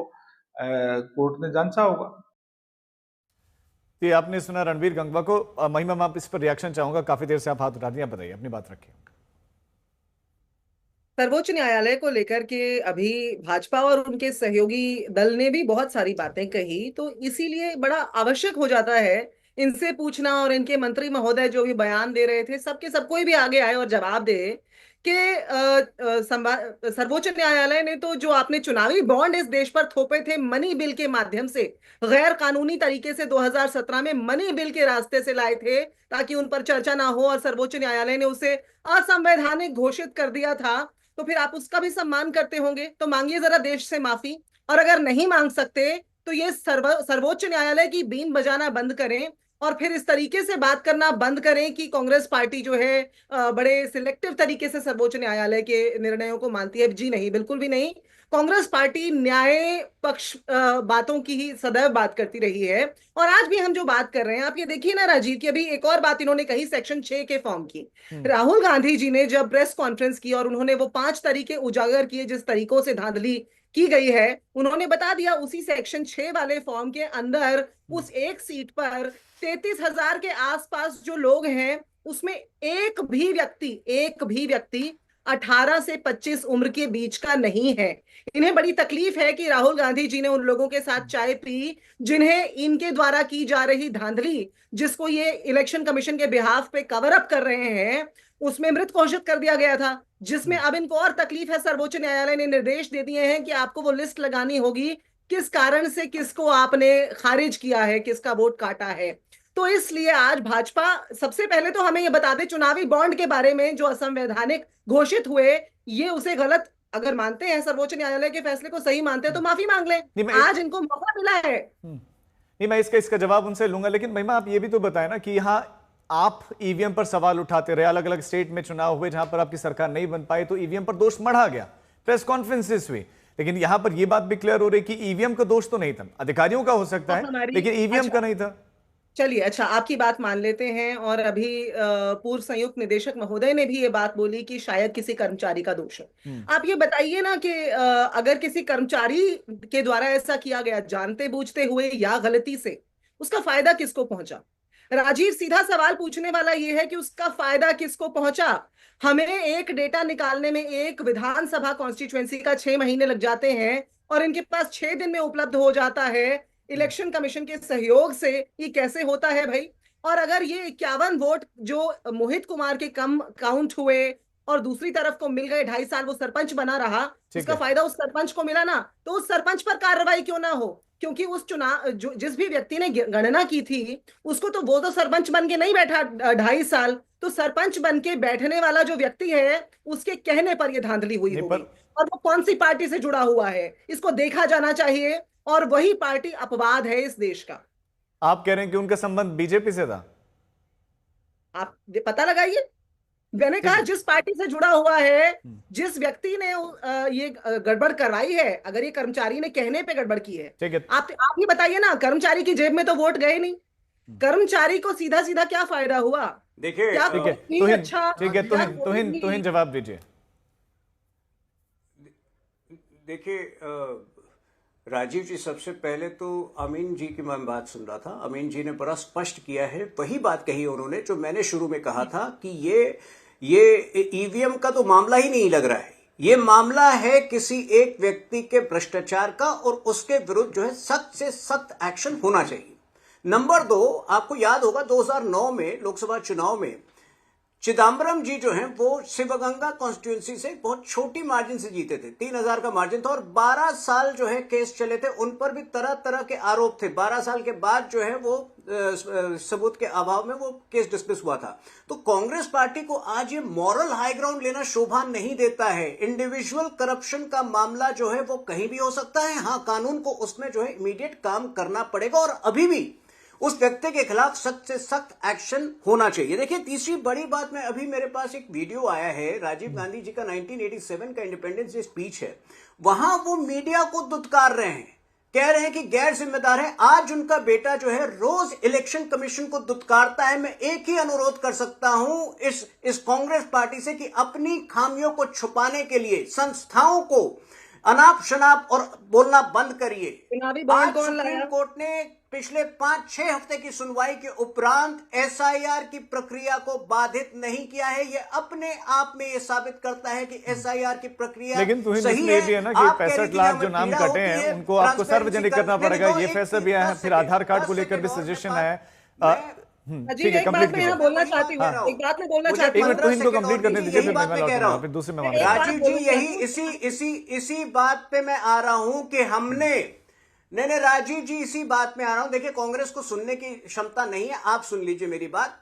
कोर्ट ने जांचा होगा। ये आपने सुना रणबीर गंगवा को। महिमा, मैं आप इस पर रिएक्शन चाहूंगा, काफी देर से आप हाथ उठा दिए, बताइए, अपनी बात रखिए। सर्वोच्च न्यायालय को लेकर के अभी भाजपा और उनके सहयोगी दल ने भी बहुत सारी बातें कही, तो इसीलिए बड़ा आवश्यक हो जाता है इनसे पूछना, और इनके मंत्री महोदय जो भी बयान दे रहे थे, सबके सब कोई भी आगे आए और जवाब दे कि सर्वोच्च न्यायालय ने तो जो आपने चुनावी बॉन्ड इस देश पर थोपे थे मनी बिल के माध्यम से, गैर कानूनी तरीके से 2017 में मनी बिल के रास्ते से लाए थे ताकि उन पर चर्चा ना हो, और सर्वोच्च न्यायालय ने उसे असंवैधानिक घोषित कर दिया था, तो फिर आप उसका भी सम्मान करते होंगे। तो मांगिए जरा देश से माफी, और अगर नहीं मांग सकते तो ये सर्वोच्च न्यायालय की बीन बजाना बंद करें और फिर इस तरीके से बात करना बंद करें कि कांग्रेस पार्टी जो है बड़े सिलेक्टिव तरीके से सर्वोच्च न्यायालय के निर्णयों को मानती है। जी नहीं, बिल्कुल भी नहीं। कांग्रेस पार्टी न्याय पक्ष बातों की ही सदैव बात करती रही है। और आज भी हम जो बात कर रहे हैं, आप ये देखिए ना राजीव की, अभी एक और बात इन्होंने कही सेक्शन 6 के फॉर्म की। राहुल गांधी जी ने जब प्रेस कॉन्फ्रेंस की और उन्होंने वो 5 तरीके उजागर किए जिस तरीकों से धांधली की गई है, उन्होंने बता दिया उसी सेक्शन 6 वाले फॉर्म के अंदर उस एक सीट पर 33,000 के आसपास जो लोग हैं, उसमें एक भी व्यक्ति 18 से 25 उम्र के बीच का नहीं है। इन्हें बड़ी तकलीफ है कि राहुल गांधी जी ने उन लोगों के साथ चाय पी जिन्हें इनके द्वारा की जा रही धांधली, जिसको ये इलेक्शन कमीशन के बिहाफ पे कवर अप कर रहे हैं, उसमें मृत घोषित कर दिया गया था। जिसमें अब इनको और तकलीफ है। सर्वोच्च न्यायालय ने निर्देश दे दिए हैं कि आपको वो लिस्ट लगानी होगी किस कारण से किसको आपने खारिज किया है, किसका वोट काटा है। तो इसलिए आज भाजपा, सबसे पहले तो हमें ये बता दे चुनावी बॉन्ड के बारे में जो असंवैधानिक घोषित हुए, ये उसे गलत अगर मानते हैं, सर्वोच्च न्यायालय के फैसले को सही मानते हैं तो माफी मांग लें। आज इनको मौका मिला है। नहीं, मैं इसका जवाब उनसे लूंगा, लेकिन महिमा आप ये भी तो बताएं ना कि यहाँ आप ईवीएम पर सवाल उठाते रहे, अलग अलग स्टेट में चुनाव हुए जहां पर आपकी सरकार नहीं बन पाई तो ईवीएम पर दोष मढ़ा गया, प्रेस कॉन्फ्रेंसेस हुई, लेकिन यहां पर यह बात भी क्लियर हो रही कि ईवीएम का दोष तो नहीं था, अधिकारियों का हो सकता है लेकिन ईवीएम का नहीं था। चलिए, अच्छा, आपकी बात मान लेते हैं। और अभी पूर्व संयुक्त निदेशक महोदय ने भी ये बात बोली कि शायद किसी कर्मचारी का दोष है। आप ये बताइए ना कि अगर किसी कर्मचारी के द्वारा ऐसा किया गया जानते बूझते हुए या गलती से, उसका फायदा किसको पहुंचा? राजीव, सीधा सवाल पूछने वाला ये है कि उसका फायदा किसको पहुंचा? हमें एक डेटा निकालने में एक विधानसभा कॉन्स्टिट्यूएंसी का 6 महीने लग जाते हैं और इनके पास 6 दिन में उपलब्ध हो जाता है। इलेक्शन कमीशन के सहयोग से ये कैसे होता है भाई? और अगर ये 51 वोट जो मोहित कुमार के कम काउंट हुए और दूसरी तरफ को मिल गए, 2.5 साल वो सरपंच बना रहा, उसका फायदा उस सरपंच को मिला ना, तो उस सरपंच पर कार्रवाई क्यों ना हो? क्योंकि उस चुनाव जिस भी व्यक्ति ने गणना की थी उसको तो वो तो सरपंच बन के नहीं बैठा 2.5 साल, तो सरपंच बन के बैठने वाला जो व्यक्ति है उसके कहने पर ये धांधली हुई होगी। और वो कौन सी पार्टी से जुड़ा हुआ है इसको देखा जाना चाहिए, और वही पार्टी अपवाद है इस देश का। आप कह रहे हैं कि उनका संबंध बीजेपी से था? आप पता लगाइए। मैंने कहा जिस पार्टी से जुड़ा हुआ है, जिस व्यक्ति ने ये गड़बड़ करवाई है, अगर ये कर्मचारी ने कहने पे गड़बड़ की है, आप ही बताइए ना। कर्मचारी की जेब में तो वोट गए नहीं, कर्मचारी को सीधा सीधा क्या फायदा हुआ? देखिए, तुहिन जवाब दीजिए। देखिए राजीव जी, सबसे पहले तो अमीन जी की मैं बात सुन रहा था, अमीन जी ने बड़ा स्पष्ट किया है, वही बात कही उन्होंने जो मैंने शुरू में कहा था कि ये ईवीएम का तो मामला ही नहीं लग रहा है, ये मामला है किसी एक व्यक्ति के भ्रष्टाचार का और उसके विरुद्ध जो है सख्त से सख्त एक्शन होना चाहिए। नंबर 2, आपको याद होगा 2009 में लोकसभा चुनाव में चिदम्बरम जी जो हैं वो शिवगंगा कॉन्स्टिट्यूंसी से बहुत छोटी मार्जिन से जीते थे, 3,000 का मार्जिन था, और 12 साल जो है केस चले थे, उन पर भी तरह तरह के आरोप थे। 12 साल के बाद जो है वो सबूत के अभाव में वो केस डिस्मिस हुआ था। तो कांग्रेस पार्टी को आज ये मॉरल हाई ग्राउंड लेना शोभा नहीं देता है। इंडिविजुअल करप्शन का मामला जो है वो कहीं भी हो सकता है, हाँ कानून को उसमें जो है इमीडिएट काम करना पड़ेगा और अभी भी उस व्यक्ति के खिलाफ सख्त से सख्त एक्शन होना चाहिए। देखिए, तीसरी बड़ी बात में अभी मेरे पास एक वीडियो आया है राजीव गांधी जी का 1987 का इंडिपेंडेंस डे स्पीच है, वहां वो मीडिया को दुत्कार रहे हैं, कह रहे हैं कि गैर जिम्मेदार है। आज उनका बेटा जो है रोज इलेक्शन कमीशन को दुत्कारता है। मैं एक ही अनुरोध कर सकता हूं इस कांग्रेस पार्टी से कि अपनी खामियों को छुपाने के लिए संस्थाओं को अनाप शनाप और बोलना बंद करिए। आज सुप्रीम कोर्ट ने पिछले 5-6 हफ्ते की सुनवाई के उपरांत एसआईआर की प्रक्रिया को बाधित नहीं किया है। ये अपने आप में ये साबित करता है कि एसआईआर की प्रक्रिया लेकिन सही है। भी है ना कि 65 लाख जो नाम कटे हैं उनको आपको सार्वजनिक करना पड़ेगा, ये फैसला भी आया है। फिर आधार कार्ड को लेकर भी सजशन है। ठीक है, कंप्लीट कीजिए। बोलना चाहती हूँ, एक बात मैं बोलना चाहती हूँ, इनको कंप्लीट करने दीजिए, फिर मैं दूसरे में राजीव जी यही इसी बात पे मैं आ रहा हूं कि हमने नहीं राजीव जी इसी बात में आ रहा हूं। देखिए, कांग्रेस को सुनने की क्षमता नहीं है, आप सुन लीजिए मेरी बात।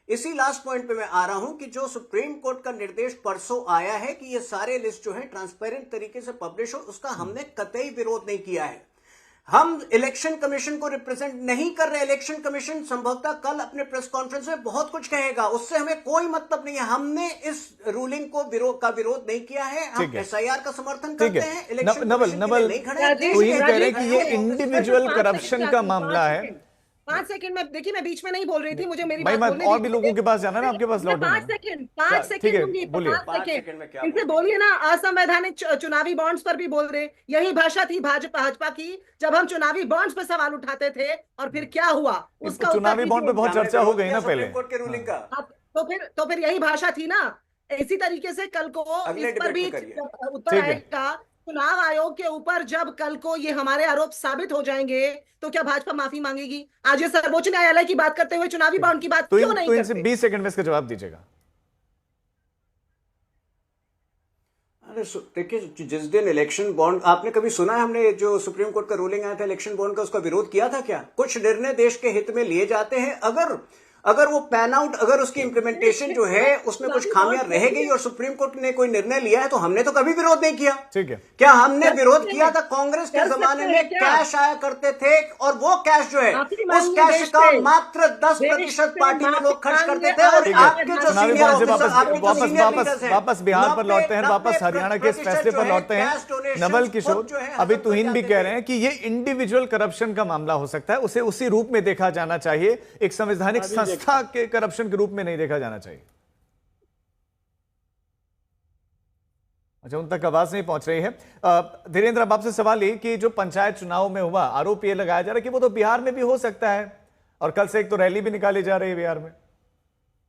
इसी लास्ट पॉइंट पे मैं आ रहा हूं कि जो सुप्रीम कोर्ट का निर्देश परसों आया है कि ये सारे लिस्ट जो है ट्रांसपेरेंट तरीके से पब्लिश हो, उसका हमने कतई विरोध नहीं किया है। हम इलेक्शन कमीशन को रिप्रेजेंट नहीं कर रहे। इलेक्शन कमीशन संभवतः कल अपने प्रेस कॉन्फ्रेंस में बहुत कुछ कहेगा, उससे हमें कोई मतलब नहीं है। हमने इस रूलिंग को विरोध नहीं किया है। हम एसआईआर का समर्थन करते हैं। इलेक्शन नवल नहीं खड़े हैं। तो ये कह रहे हैं कि ये इंडिविजुअल करप्शन का मामला है। 5 सेकंड में, देखिए मैं बीच में नहीं बोल रही थी, मुझे मेरी भाई बात बोलने और भी लोगों के पास जाना है ना, आपके पास लौटो। 5 सेकंड दूंगी, 5 सेकंड इनसे बोलिए ना। असंवैधानिक चुनावी बॉन्ड्स पर भी बोल रहे, यही भाषा थी भाजपा की जब हम चुनावी बॉन्ड्स पर सवाल उठाते थे, और फिर क्या हुआ उसका चुनावी बॉन्ड पे बहुत चर्चा हो गई ना पहले, तो फिर यही भाषा थी ना। इसी तरीके से कल को इस पर भी उत्तर आएगा। चुनाव आयोग के ऊपर जब कल को ये हमारे आरोप साबित हो जाएंगे तो क्या भाजपा माफी मांगेगी? आज ये सर्वोच्च न्यायालय की बात करते हुए चुनावी बॉन्ड की बात क्यों नहीं करते? 20 सेकंड में इसका जवाब दीजिएगा। अरे देखिए, जिस दिन इलेक्शन बॉन्ड, आपने कभी सुना है हमने जो सुप्रीम कोर्ट का रूलिंग आया था इलेक्शन बॉन्ड का, उसका विरोध किया था क्या? कुछ निर्णय देश के हित में लिए जाते हैं, अगर वो पैन आउट, अगर उसकी इंप्लीमेंटेशन जो है उसमें कुछ खामियां रह गई और सुप्रीम कोर्ट ने कोई निर्णय लिया है तो हमने तो कभी विरोध नहीं किया। ठीक है, क्या हमने विरोध किया था? कांग्रेस के जमाने में कैश आया करते थे और वो कैश जो है उस कैश का मात्र 10% पार्टी में लोग खर्च करते थे। और आपके जो सीनियर ऑफिसर वापस बिहार पर लौटते हैं, वापस हरियाणा के इस फैसले पर लौटते हैं। नवल किशोर, अभी तुहिन भी कह रहे हैं कि ये इंडिविजुअल करप्शन का मामला हो सकता है, उसे उसी रूप में देखा जाना चाहिए, एक संवैधानिक संस्था के करप्शन के रूप में नहीं देखा जाना चाहिए। अच्छा, उन तक आवाज नहीं पहुंच रही है। धीरेन्द्र, अब आपसे सवाल ये कि जो पंचायत चुनाव में हुआ, आरोप ये लगाया जा रहा है कि वो तो बिहार में भी हो सकता है, और कल से एक तो रैली भी निकाली जा रही है बिहार में।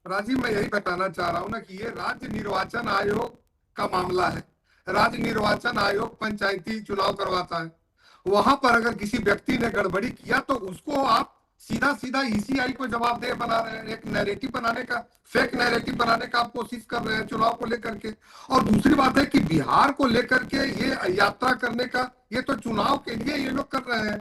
राजीव, मैं यही बताना चाह रहा हूं ना कि ये राज्य निर्वाचन आयोग का मामला है। राज्य निर्वाचन आयोग पंचायती चुनाव करवाता है। वहां पर अगर किसी व्यक्ति ने गड़बड़ी किया तो उसको आप सीधा ईसीआई को जवाबदेह बना रहे हैं। एक नैरेटिव बनाने का, फेक नैरेटिव बनाने का आप कोशिश कर रहे हैं चुनाव को लेकर के। और दूसरी बात है कि बिहार को लेकर के ये यात्रा करने का, ये तो चुनाव के लिए ये लोग कर रहे हैं।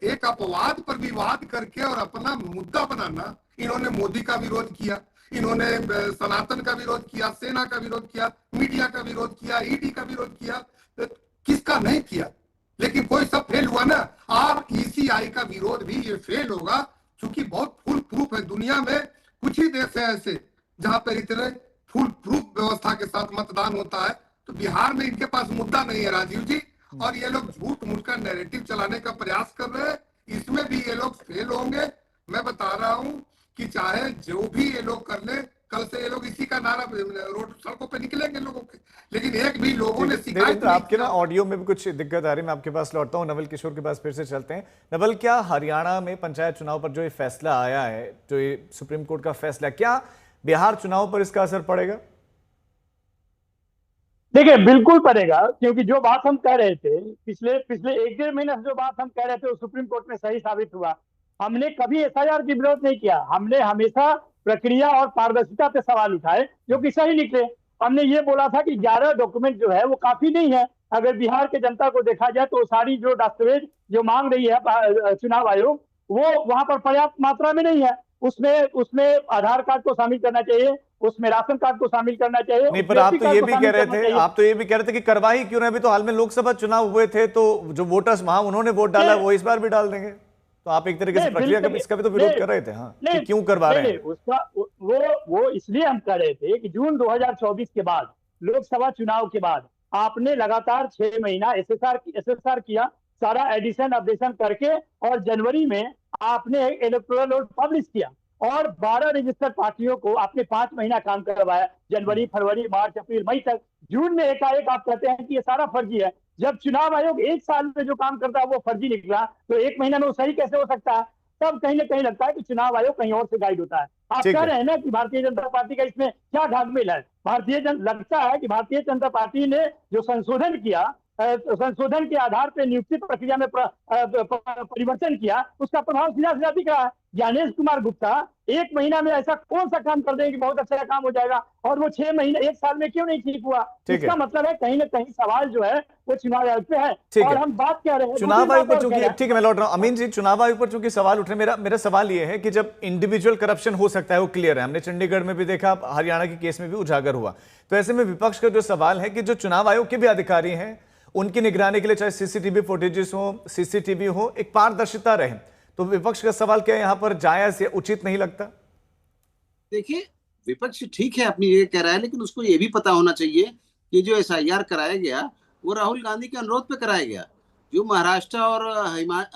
एक अपवाद पर विवाद करके और अपना मुद्दा बनाना। इन्होंने मोदी का विरोध किया, इन्होंने सनातन का विरोध किया, सेना का विरोध किया, मीडिया का विरोध किया, ईडी का विरोध किया, किसका नहीं किया? लेकिन कोई सब फेल हुआ ना। और ईसीआई का विरोध भी ये फेल होगा, क्योंकि बहुत फुल प्रूफ है। दुनिया में कुछ ही देश है ऐसे जहां पर इतने फुल प्रूफ व्यवस्था के साथ मतदान होता है। तो बिहार में इनके पास मुद्दा नहीं है राजीव जी, और ये लोग झूठ मूठ का नैरेटिव चलाने का प्रयास कर रहे हैं। इसमें भी ये लोग फेल होंगे। मैं बता रहा हूं कि चाहे जो भी ये लोग कर ले, कल से ये लोग इसी का नारा रोड सड़कों पे निकलेंगे लोगों के। लेकिन एक भी लोगों ने शिकायत, आपके ना ऑडियो में भी कुछ दिक्कत आ रही है, मैं आपके पास लौटता हूं। नवल किशोर के पास फिर से चलते हैं। नवल, क्या हरियाणा में पंचायत चुनाव पर जो ये फैसला आया है, जो ये सुप्रीम कोर्ट का फैसला, क्या बिहार चुनाव पर इसका असर पड़ेगा? देखिए, बिल्कुल पड़ेगा, क्योंकि जो बात हम कह रहे थे पिछले 1-1.5 महीने से, जो बात हम कह रहे थे वो सुप्रीम कोर्ट में सही साबित हुआ। हमने कभी एसआईआर की विरोध नहीं किया। हमने हमेशा प्रक्रिया और पारदर्शिता पे सवाल उठाए, जो कि सही निकले। हमने ये बोला था कि 11 डॉक्यूमेंट जो है वो काफी नहीं है। अगर बिहार के जनता को देखा जाए तो सारी जो दस्तावेज जो मांग रही है चुनाव आयोग, वो वहां पर पर्याप्त मात्रा में नहीं है। उसमें आधार कार्ड को शामिल करना चाहिए, उसमें राशन कार्ड को शामिल करना चाहिए। नहीं, पर आप तो ये भी कह रहे थे कि करवाई क्यों नहीं? अभी तो हाल में लोकसभा चुनाव हुए थे, तो जो वोटर्स वहां उन्होंने वोट डाला वो इस बार भी डाल देंगे। तो आप एक तरीके से प्रक्रिया का इसका भी तो विरोध कर रहे थे। हाँ, कि क्यों करवा रहे हैं? उसका वो इसलिए हम कर रहे थे कि जून 2024 के बाद, लोकसभा चुनाव के बाद, आपने लगातार 6 महीना एसएसआर किया, सारा एडिशन अपडेशन करके, और जनवरी में आपने इलेक्टोरल रोल पब्लिश किया, और 12 रजिस्टर्ड पार्टियों को आपने 5 महीना काम करवाया, जनवरी, फरवरी, मार्च, अप्रैल, मई तक। जून में एकाएक आप कहते हैं कि ये सारा फर्जी है। जब चुनाव आयोग 1 साल में जो काम करता है वो फर्जी निकला, तो 1 महीना में वो सही कैसे हो सकता है? तब कहीं ना कहीं लगता है कि चुनाव आयोग कहीं और से गाइड होता है। आप कह रहे हैं ना कि भारतीय जनता पार्टी का इसमें क्या घातमेल है? लगता है कि भारतीय जनता पार्टी ने जो संशोधन किया, संशोधन के आधार पर नियुक्ति प्रक्रिया में परिवर्तन किया, उसका प्रभाव सीधा दिख रहा है। ज्ञानेश कुमार गुप्ता 1 महीना में ऐसा कौन सा काम कर देंगे कि बहुत अच्छा काम हो जाएगा, और वो 6 महीने 1 साल में क्यों नहीं ठीक हुआ? इसका मतलब है कहीं ना कहीं सवाल जो है वो चुनाव आयोग पे है। और हम बात कर रहे हैं चुनाव आयोग पर, चूंकि ठीक है मैं लौट रहा हूँ अमीन जी, चुनाव आयोग पर चूंकि सवाल उठ रहे, मेरा सवाल ये है कि जब इंडिविजुअल करप्शन हो सकता है वो क्लियर है, हमने चंडीगढ़ में भी देखा, हरियाणा के केस में भी उजागर हुआ, तो ऐसे में विपक्ष का जो सवाल है कि जो चुनाव आयोग के भी अधिकारी हैं उनकी निगरानी के लिए चाहे सीसीटीवी फुटेजेस हो, सीसीटीवी हो, एक पारदर्शिता रहे। तो विपक्ष का सवाल क्या यहाँ पर जायज या उचित नहीं लगता? देखिए, विपक्ष ठीक है अपनी ये कह रहा है, लेकिन उसको ये भी पता होना चाहिए कि जो एसआईआर कराया गया वो राहुल गांधी के अनुरोध पे कराया गया। जो महाराष्ट्र और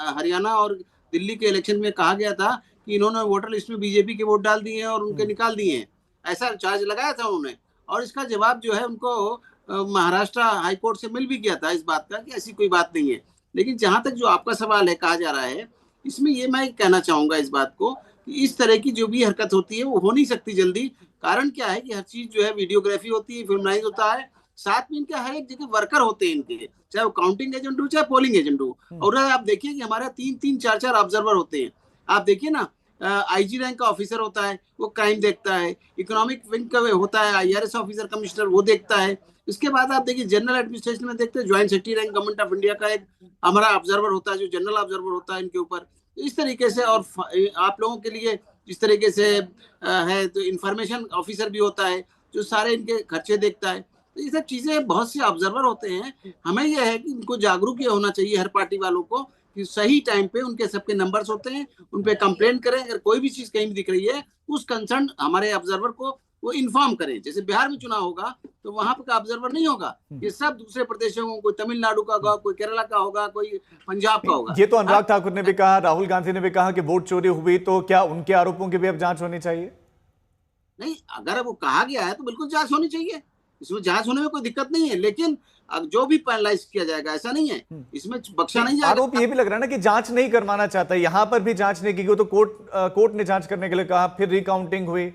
हरियाणा और दिल्ली के इलेक्शन में कहा गया था कि इन्होंने वोटर लिस्ट में बीजेपी के वोट डाल दिए हैं और उनके निकाल दिए हैं, ऐसा चार्ज लगाया था उन्होंने। और इसका जवाब जो है उनको महाराष्ट्र हाईकोर्ट से मिल भी गया था इस बात का कि ऐसी कोई बात नहीं है। लेकिन जहां तक जो आपका सवाल है, कहा जा रहा है, इसमें ये मैं कहना चाहूंगा इस बात को कि इस तरह की जो भी हरकत होती है वो हो नहीं सकती जल्दी। कारण क्या है कि हर चीज जो है वीडियोग्राफी होती है, फिल्माइज होता है, साथ में इनके हर एक जगह वर्कर होते हैं इनके, चाहे वो काउंटिंग एजेंट हो चाहे पोलिंग एजेंट हो। और आप देखिए कि हमारे 3-3, 4-4 ऑब्जर्वर होते हैं। आप देखिए ना, आईजी रैंक का ऑफिसर होता है, वो क्राइम देखता है। इकोनॉमिक विंग का होता है आईआरएस ऑफिसर कमिश्नर, वो देखता है। इसके बाद आप देखिए जनरल एडमिनिस्ट्रेशन में देखते हैं joint secretary rank government of India का एक हमारा ऑब्जर्वर होता है, जो जनरल ऑब्जर्वर होता है इनके ऊपर। इस तरीके से, और आप लोगों के लिए इस तरीके से है तो इंफॉर्मेशन ऑफिसर भी होता है जो सारे इनके खर्चे देखता है। तो ये सब चीजें, बहुत से ऑब्जर्वर होते हैं। हमें यह है कि इनको जागरूक ये होना चाहिए हर पार्टी वालों को कि सही टाइम पे उनके सबके नंबर्स होते हैं, उन पे कंप्लेंट करें। अगर कोई भी चीज कहीं भी दिख रही है, उस कंसर्न हमारे ऑब्जर्वर को वो इन्फॉर्म करें। जैसे बिहार में चुनाव होगा तो वहां पर ऑब्जर्वर नहीं होगा, ये सब दूसरे प्रदेशों को, कोई तमिलनाडु का होगा, कोई केरला का होगा, कोई पंजाब का होगा। ये तो अनुराग ठाकुर ने भी कहा, राहुल गांधी ने भी कहा कि वोट चोरी हुई, तो क्या उनके आरोपों की भी अब जांच होनी चाहिए? नहीं, अगर वो कहा गया है तो बिल्कुल जांच होनी चाहिए, इसमें जांच होने में कोई दिक्कत नहीं है। लेकिन अब जो भी पैनलाइज किया जाएगा ऐसा नहीं है, इसमें बख्शा नहीं जाएगा। आरोप ये भी लग रहा है ना कि जांच नहीं करवाना चाहता, यहां पर भी जांच नहीं की गई, तो कोर्ट ने जांच करने के लिए कहा, फिर रिकाउंटिंग हुई।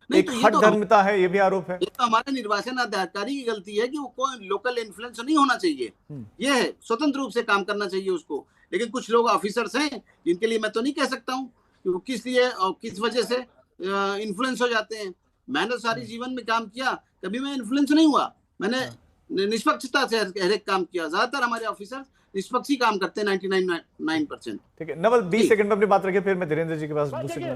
एक हट धर्मिता है, ये भी आरोप है। ये तो हमारे निर्वाचन अधिकारी की गलती है कि वो कोई लोकल इन्फ्लुएंस नहीं होना चाहिए। ये है, स्वतंत्र रूप से काम करना चाहिए उसको। लेकिन कुछ लोग ऑफिसर्स हैं जिनके लिए मैं तो नहीं कह सकता हूँ कि वो किस लिए और किस वजह से इन्फ्लुएंस हो जाते हैं। मैंने सारी जीवन में काम किया, कभी मैं इन्फ्लुएंस नहीं हुआ। मैंने निष्पक्षता से हर एक काम किया। ज्यादातर हमारे ऑफिसर निष्पक्ष ही काम करते हैं, 99%। ठीक है नवल, 20 सेकंड में अपनी बात रखिए, फिर मैं धीरेन्द्र जी के पास दूसरे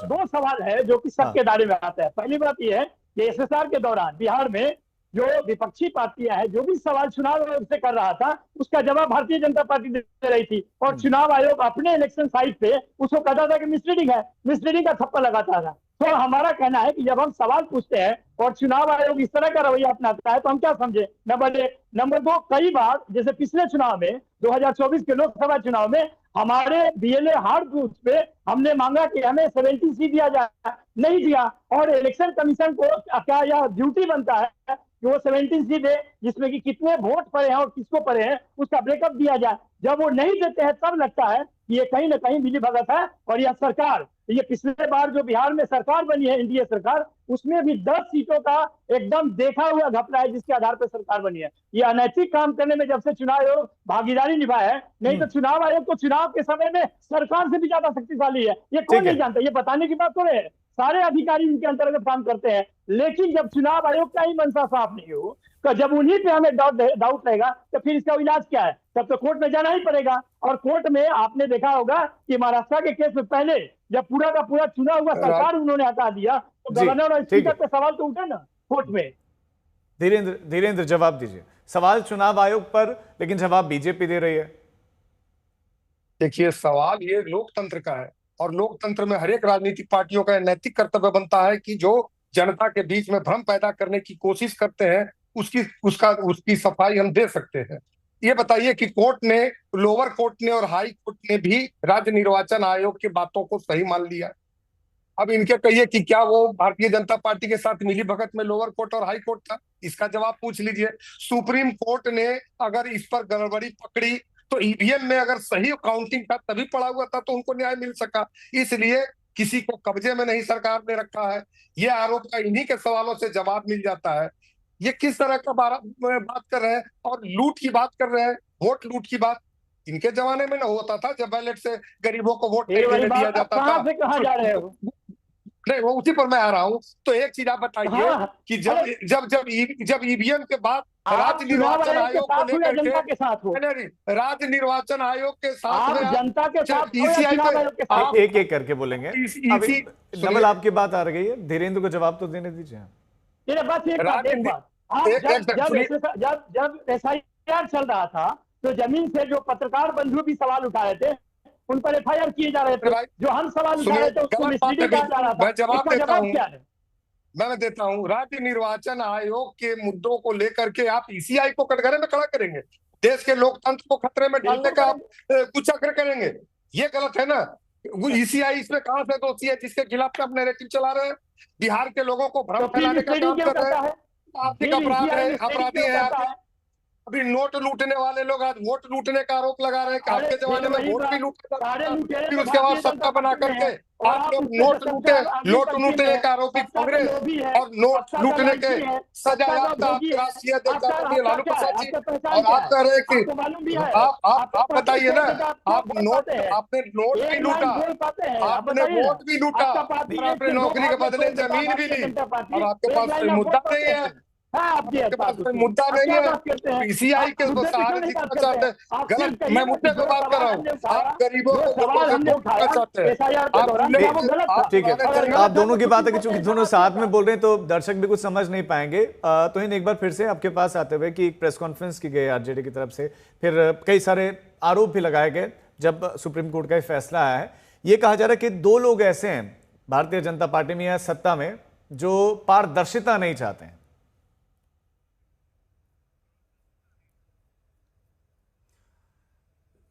दो सवाल है जो कि सबके दायरे में आता है। पहली बात यह है कि एसएसआर के दौरान बिहार में जो विपक्षी पार्टियां हैं, जो भी सवाल चुनाव आयोग से कर रहा था, उसका जवाब भारतीय जनता पार्टी दे रही थी। और चुनाव आयोग अपने इलेक्शन साइट पे उसको कहता था कि मिसलीडिंग है, मिसलीडिंग का थप्पा लगाता था। तो हमारा कहना है कि जब हम सवाल पूछते हैं और चुनाव आयोग इस तरह का रवैया अपनाता है तो हम क्या समझे? नंबर 1। नंबर 2, कई बार जैसे पिछले चुनाव में 2024 के लोकसभा चुनाव में हमारे बीएलए हार्ड बूथ पे हमने मांगा कि हमें 70 सीट दिया जाए, नहीं दिया। और इलेक्शन कमीशन को क्या यह ड्यूटी बनता है कि वो 70 सीट है जिसमें कि कितने वोट पड़े हैं और किसको पड़े हैं उसका ब्रेकअप दिया जाए। जब वो नहीं देते हैं तब लगता है कि ये कहीं ना कहीं मिली भगत है। और यह सरकार, ये पिछले बार जो बिहार में सरकार बनी है एनडीए सरकार, उसमें भी 10 सीटों का एकदम देखा हुआ घपला है जिसके आधार पर सरकार बनी है। ये अनैतिक काम करने में जब से चुनाव आयोग भागीदारी निभाया है, नहीं तो चुनाव आयोग तो चुनाव के समय में सरकार से भी ज्यादा शक्तिशाली है। ये कौन नहीं जानता, ये बताने की बात थोड़े है। सारे अधिकारी इनके अंतर्गत काम करते हैं। लेकिन जब चुनाव आयोग का ही मंशा साफ नहीं हो, तो जब उन्हीं पे हमें डाउट रहेगा तो फिर इसका इलाज क्या है? तब तो कोर्ट में जाना ही पड़ेगा। और कोर्ट में आपने देखा होगा कि महाराष्ट्र के केस में पहले जब पूरा का पूरा चुना हुआ सरकार उन्होंने हटा दिया, तो गवर्नर और स्पीकर पे सवाल तो उठे ना कोर्ट में। धीरेन्द्र जवाब दीजिए। सवाल चुनाव आयोग पर, लेकिन जवाब बीजेपी दे रही है। देखिए, सवाल ये लोकतंत्र का है और लोकतंत्र में हर एक राजनीतिक पार्टियों का नैतिक कर्तव्य बनता है कि जो जनता के बीच में भ्रम पैदा करने की कोशिश करते हैं उसकी सफाई हम दे सकते हैं। ये बताइए कि कोर्ट ने, लोअर कोर्ट ने और हाई कोर्ट ने भी राज्य निर्वाचन आयोग की बातों को सही मान लिया। अब इनके कहिए कि क्या वो भारतीय जनता पार्टी के साथ मिली भगत में लोअर कोर्ट और हाई कोर्ट था? इसका जवाब पूछ लीजिए। सुप्रीम कोर्ट ने अगर इस पर गड़बड़ी पकड़ी तो ईवीएम में अगर सही काउंटिंग था तभी पड़ा हुआ था तो उनको न्याय मिल सका। इसलिए किसी को कब्जे में नहीं सरकार ने रखा है। ये आरोप का इन्हीं के सवालों से जवाब मिल जाता है। ये किस तरह का बात कर रहे हैं और लूट की बात कर रहे हैं, वोट लूट की बात इनके जमाने में ना होता था जब बैलेट से गरीबों को वोट दिया जाता था। कहाँ जा रहे हो? नहीं, वो उसी पर मैं आ रहा हूँ। तो एक चीज आप बताइए कि जब ईवीएम के बाद राज्य निर्वाचन आयोग को लेकर के, राज्य निर्वाचन आयोग के साथ जनता के साथ एक करके बोलेंगे। नवल, आपकी बात आ रही है, धीरेन्द्र को जवाब तो देने दीजिए। जब एसआई FIR चल रहा था, तो जमीन से जो पत्रकार बंधु भी सवाल उठा रहे थे उन पर FIR किए जा रहे थे, जो हम सवाल उठा रहे थे उसको मिसलीडिंग कहा जा रहा था। मैं जवाब देता हूँ, क्या है? मैं देता हूँ। राज्य निर्वाचन आयोग के मुद्दों को लेकर के आप ECI को कटघरे में खड़ा करेंगे, देश के लोकतंत्र को खतरे में डालने का आप कुचक्र करेंगे, ये गलत है ना। ECI इसमें कहां से दोषी है जिसके खिलाफ आप नैरेटिव चला रहे हैं, बिहार के लोगों को भ्रम फैलाने का काम कर रहे हैं, आर्थिक अपराध है, अपराधी है आप। अभी नोट लूटने वाले लोग आज वोट लूटने का आरोप लगा रहे हैं कि आपके जमाने में वोट भी लूटा, फिर उसके बाद सत्ता बना करके आप लोग नोट लूटने का आरोपी कांग्रेस और नोट लूटने के सजायाफ्ता राष्ट्रीय जनता पार्टी लालू प्रसाद जी, और आप कह रहे हैं कि आप बताइए ना, आपने नोट भी लूटा, आपने वोट भी लूटा, आपने नौकरी के बदले जमीन भी ली, और आपके पास कोई मुद्दा नहीं है, आपके पास कोई मुद्दा नहीं है। ECI के सहारे जीतना चाहते हैं, गलत। मैं मुद्दे पे बात कर रहा हूँ, आप गरीबों को चाहते हैं। ठीक है, आप दोनों की बात है कि चूंकि दोनों साथ में बोल रहे हैं तो दर्शक भी कुछ समझ नहीं पाएंगे। तो एक बार फिर से आपके पास आते हुए कि एक प्रेस कॉन्फ्रेंस की गई RJD की तरफ से, फिर कई सारे आरोप भी लगाए गए जब सुप्रीम कोर्ट का फैसला आया है। ये कहा जा रहा है कि दो लोग ऐसे हैं भारतीय जनता पार्टी में या सत्ता में जो पारदर्शिता नहीं चाहते हैं।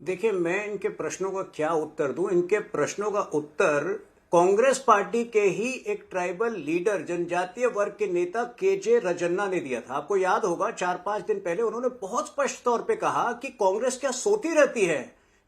देखिए, मैं इनके प्रश्नों का क्या उत्तर दूं। इनके प्रश्नों का उत्तर कांग्रेस पार्टी के ही एक ट्राइबल लीडर, जनजातीय वर्ग के नेता KJ रजन्ना ने दिया था। आपको याद होगा 4-5 दिन पहले उन्होंने बहुत स्पष्ट तौर पे कहा कि कांग्रेस क्या सोती रहती है,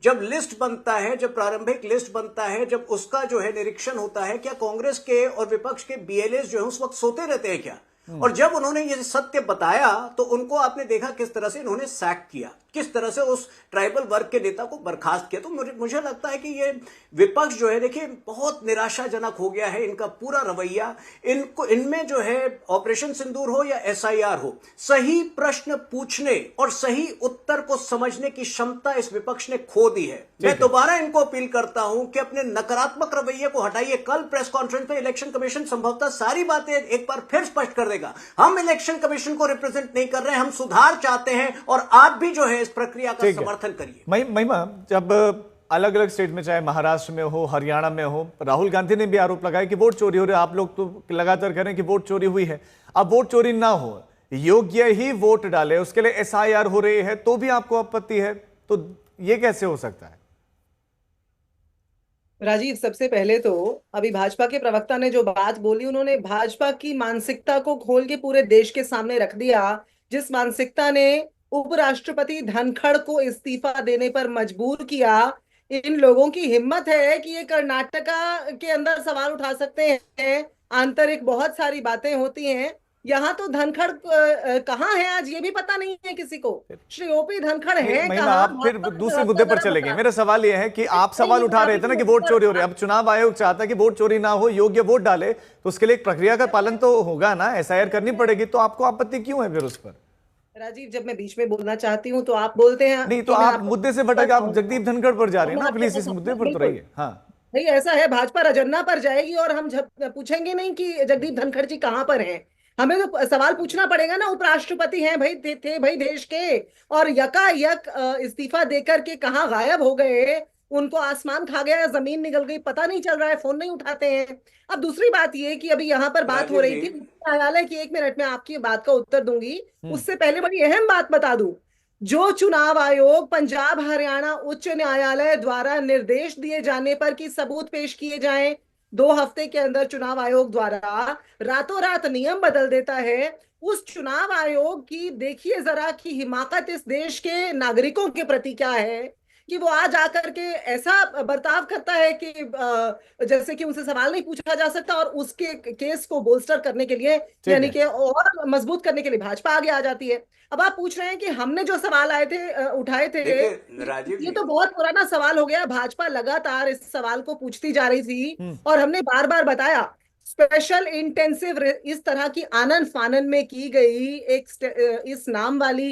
जब लिस्ट बनता है, जब प्रारंभिक लिस्ट बनता है, जब उसका जो है निरीक्षण होता है, क्या कांग्रेस के और विपक्ष के BLAs जो है उस वक्त सोते रहते हैं क्या? और जब उन्होंने ये सत्य बताया तो उनको आपने देखा किस तरह से इन्होंने सैक किया, किस तरह से उस ट्राइबल वर्ग के नेता को बर्खास्त किया। तो मुझे लगता है कि ये विपक्ष जो है, देखिए, बहुत निराशाजनक हो गया है इनका पूरा रवैया। इनमें जो है ऑपरेशन सिंदूर हो या SIR हो, सही प्रश्न पूछने और सही उत्तर को समझने की क्षमता इस विपक्ष ने खो दी है। मैं दोबारा इनको अपील करता हूं कि अपने नकारात्मक रवैये को हटाइए। कल प्रेस कॉन्फ्रेंस में इलेक्शन कमीशन संभवतः सारी बातें एक बार फिर स्पष्ट कर देगा। हम इलेक्शन कमीशन को रिप्रेजेंट नहीं कर रहे हैं, हम सुधार चाहते हैं, और आप भी जो है इस प्रक्रिया का समर्थन करिए। महिमा, जब अलग अलग स्टेट में, चाहे महाराष्ट्र में हो, हरियाणा में हो, राहुल गांधी ने भी आरोप लगाया कि वोट चोरी हो रही है। आप लोग तो लगातार कह रहे हैं कि वोट चोरी हुई है। अब वोट चोरी ना हो, योग्य ही वोट डाले, उसके लिए SIR हो रही है, तो भी आपको आपत्ति है, तो ये कैसे हो सकता है? राजीव, सबसे पहले तो अभी भाजपा के प्रवक्ता ने जो बात बोली, उन्होंने भाजपा की मानसिकता को खोल के पूरे देश के सामने रख दिया, जिस मानसिकता ने उपराष्ट्रपति धनखड़ को इस्तीफा देने पर मजबूर किया। इन लोगों की हिम्मत है कि ये कर्नाटका के अंदर सवाल उठा सकते हैं, आंतरिक बहुत सारी बातें होती हैं। यहाँ तो धनखड़ कहाँ है आज ये भी पता नहीं है किसी को। श्री OP धनखड़ है कहाँ? आप फिर दूसरे मुद्दे पर चले गए। मेरा सवाल यह है कि आप सवाल उठा रहे थे ना कि वोट चोरी हो रही है। अब चुनाव आयोग चाहता है कि वोट चोरी ना हो, योग्य वोट डाले, तो उसके लिए एक प्रक्रिया का पालन तो होगा ना, SIR करनी पड़ेगी। तो आपको आपत्ति क्यों है फिर उस पर? राजीव, जब मैं बीच में बोलना चाहती हूँ तो आप बोलते हैं नहीं, तो आप मुद्दे से भटक आप जगदीप धनखड़ पर जा रहे हैं ना, प्लीज इस मुद्दे पर तो रहिए। हाँ भाई, ऐसा है, भाजपा रजन्ना पर जाएगी और हम पूछेंगे नहीं कि जगदीप धनखड़ जी कहाँ पर हैं। हमें तो सवाल पूछना पड़ेगा ना, उपराष्ट्रपति हैं भाई, थे भाई देश के, और यकायक इस्तीफा देकर के कहाँ गायब हो गए, उनको आसमान खा गया, जमीन निकल गई, पता नहीं चल रहा है, फोन नहीं उठाते हैं। अब दूसरी बात ये कि अभी यहाँ पर बात हो रही थी न्यायालय की, 1 मिनट में आपकी बात का उत्तर दूंगी, उससे पहले बड़ी अहम बात बता दूं। जो चुनाव आयोग पंजाब हरियाणा उच्च न्यायालय द्वारा निर्देश दिए जाने पर कि सबूत पेश किए जाएं, 2 हफ्ते के अंदर चुनाव आयोग द्वारा रातों रात नियम बदल देता है, उस चुनाव आयोग की देखिए जरा कि हिमाकत इस देश के नागरिकों के प्रति क्या है कि वो आज आकर के ऐसा बर्ताव करता है कि जैसे कि उनसे सवाल नहीं पूछा जा सकता, और उसके केस को बोल्स्टर करने के लिए, यानी कि और मजबूत करने के लिए भाजपा आगे आ जाती है। अब आप पूछ रहे हैं कि हमने जो सवाल उठाए थे, ये तो बहुत पुराना सवाल हो गया। भाजपा लगातार इस सवाल को पूछती जा रही थी और हमने बार बार बताया, स्पेशल इंटेंसिव इस तरह की आनन फानन में की गई एक इस नाम वाली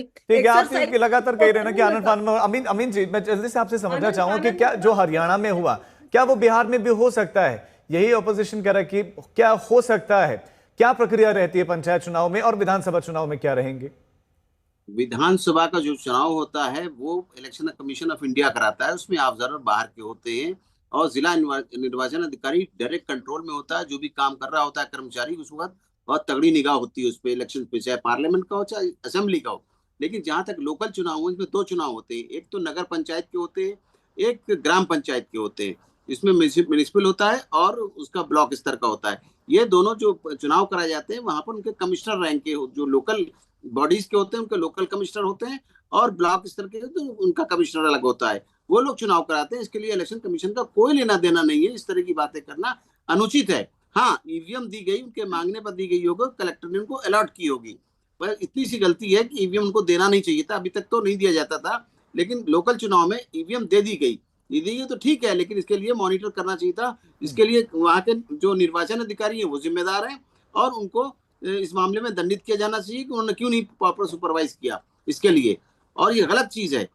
आप लगातार कह रहे हैं ना कि आनन फानन में। अमीन जी, मैं जल्दी से आपसे समझना चाहूंगा कि क्या जो हरियाणा में हुआ, क्या वो बिहार में भी हो सकता है? यही ऑपोजिशन कह रहा है कि क्या हो सकता है, क्या प्रक्रिया रहती है पंचायत चुनाव में और विधानसभा चुनाव में क्या रहेंगे? विधानसभा का जो चुनाव होता है वो इलेक्शन कमीशन ऑफ इंडिया कराता है, उसमें ऑब्जर्वर बाहर के होते हैं और जिला निर्वाचन अधिकारी डायरेक्ट कंट्रोल में होता है। जो भी काम कर रहा होता है कर्मचारी, उस वक्त बहुत तगड़ी निगाह होती है उस पर, इलेक्शन पे, चाहे पार्लियामेंट का हो चाहे असेंबली का हो। लेकिन जहां तक लोकल चुनाव हो, इसमें 2 चुनाव होते हैं, एक तो नगर पंचायत के होते हैं, एक ग्राम पंचायत के होते हैं। इसमें म्यूनिसिपल होता है और उसका ब्लॉक स्तर का होता है। ये दोनों जो चुनाव कराए जाते हैं वहां पर उनके कमिश्नर रैंक के जो लोकल बॉडीज के होते हैं उनके लोकल कमिश्नर होते हैं, और ब्लॉक स्तर के तो उनका कमिश्नर अलग होता है, वो लोग चुनाव कराते हैं। इसके लिए इलेक्शन कमीशन का कोई लेना देना नहीं है। इस तरह की बातें करना अनुचित है। हाँ, ईवीएम दी गई, उनके मांगने पर दी गई होगी, कलेक्टर ने उनको अलॉट की होगी, पर इतनी सी गलती है कि ईवीएम उनको देना नहीं चाहिए था। अभी तक तो नहीं दिया जाता था, लेकिन लोकल चुनाव में ईवीएम दे दी गई तो ठीक है, लेकिन इसके लिए मॉनिटर करना चाहिए था। इसके लिए वहाँ के जो निर्वाचन अधिकारी हैं वो जिम्मेदार हैं, और उनको इस मामले में दंडित किया जाना चाहिए कि उन्होंने क्यों नहीं प्रॉपर सुपरवाइज किया इसके लिए। और ये गलत चीज है।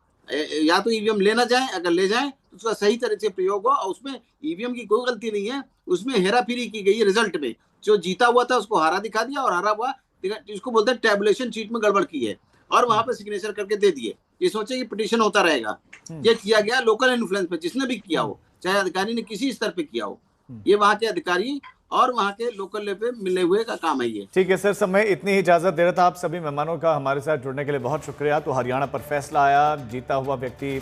या तो ईवीएम लेना जाए, अगर ले जाए तो उसका सही तरह से प्रयोग हो, और उसमें ईवीएम की कोई गलती नहीं है, उसमें हेराफेरी की गई है। रिजल्ट में जो जीता हुआ था उसको हरा दिखा दिया, और हरा हुआ जिसको बोलते हैं टैबुलेशन शीट में गड़बड़ की है, और वहां पर सिग्नेचर करके दे दिए। ये सोचे कि पिटीशन होता रहेगा। ये किया गया लोकल इन्फ्लुएंस पे, जिसने भी किया हो, चाहे अधिकारी ने किसी स्तर पे किया हो, ये वहां के अधिकारी और वहां के लोकल लेवल पे मिले हुए का काम है ये। ठीक है सर, समय इतनी ही इजाजत दे रहा था। आप सभी मेहमानों का हमारे साथ जुड़ने के लिए बहुत शुक्रिया। तो हरियाणा पर फैसला आया, जीता हुआ व्यक्ति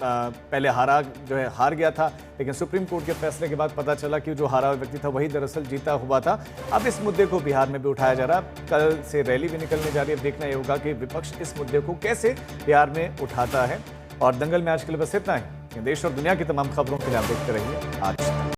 पहले हार गया था, लेकिन सुप्रीम कोर्ट के फैसले के बाद पता चला कि जो हारा हुआ व्यक्ति था वही दरअसल जीता हुआ था। अब इस मुद्दे को बिहार में भी उठाया जा रहा है, कल से रैली भी निकलने जा रही है। देखना ये होगा कि विपक्ष इस मुद्दे को कैसे बिहार में उठाता है। और दंगल में आज के लिए बस इतना ही। देश और दुनिया की तमाम खबरों के लिए आप देखते रहिए आज।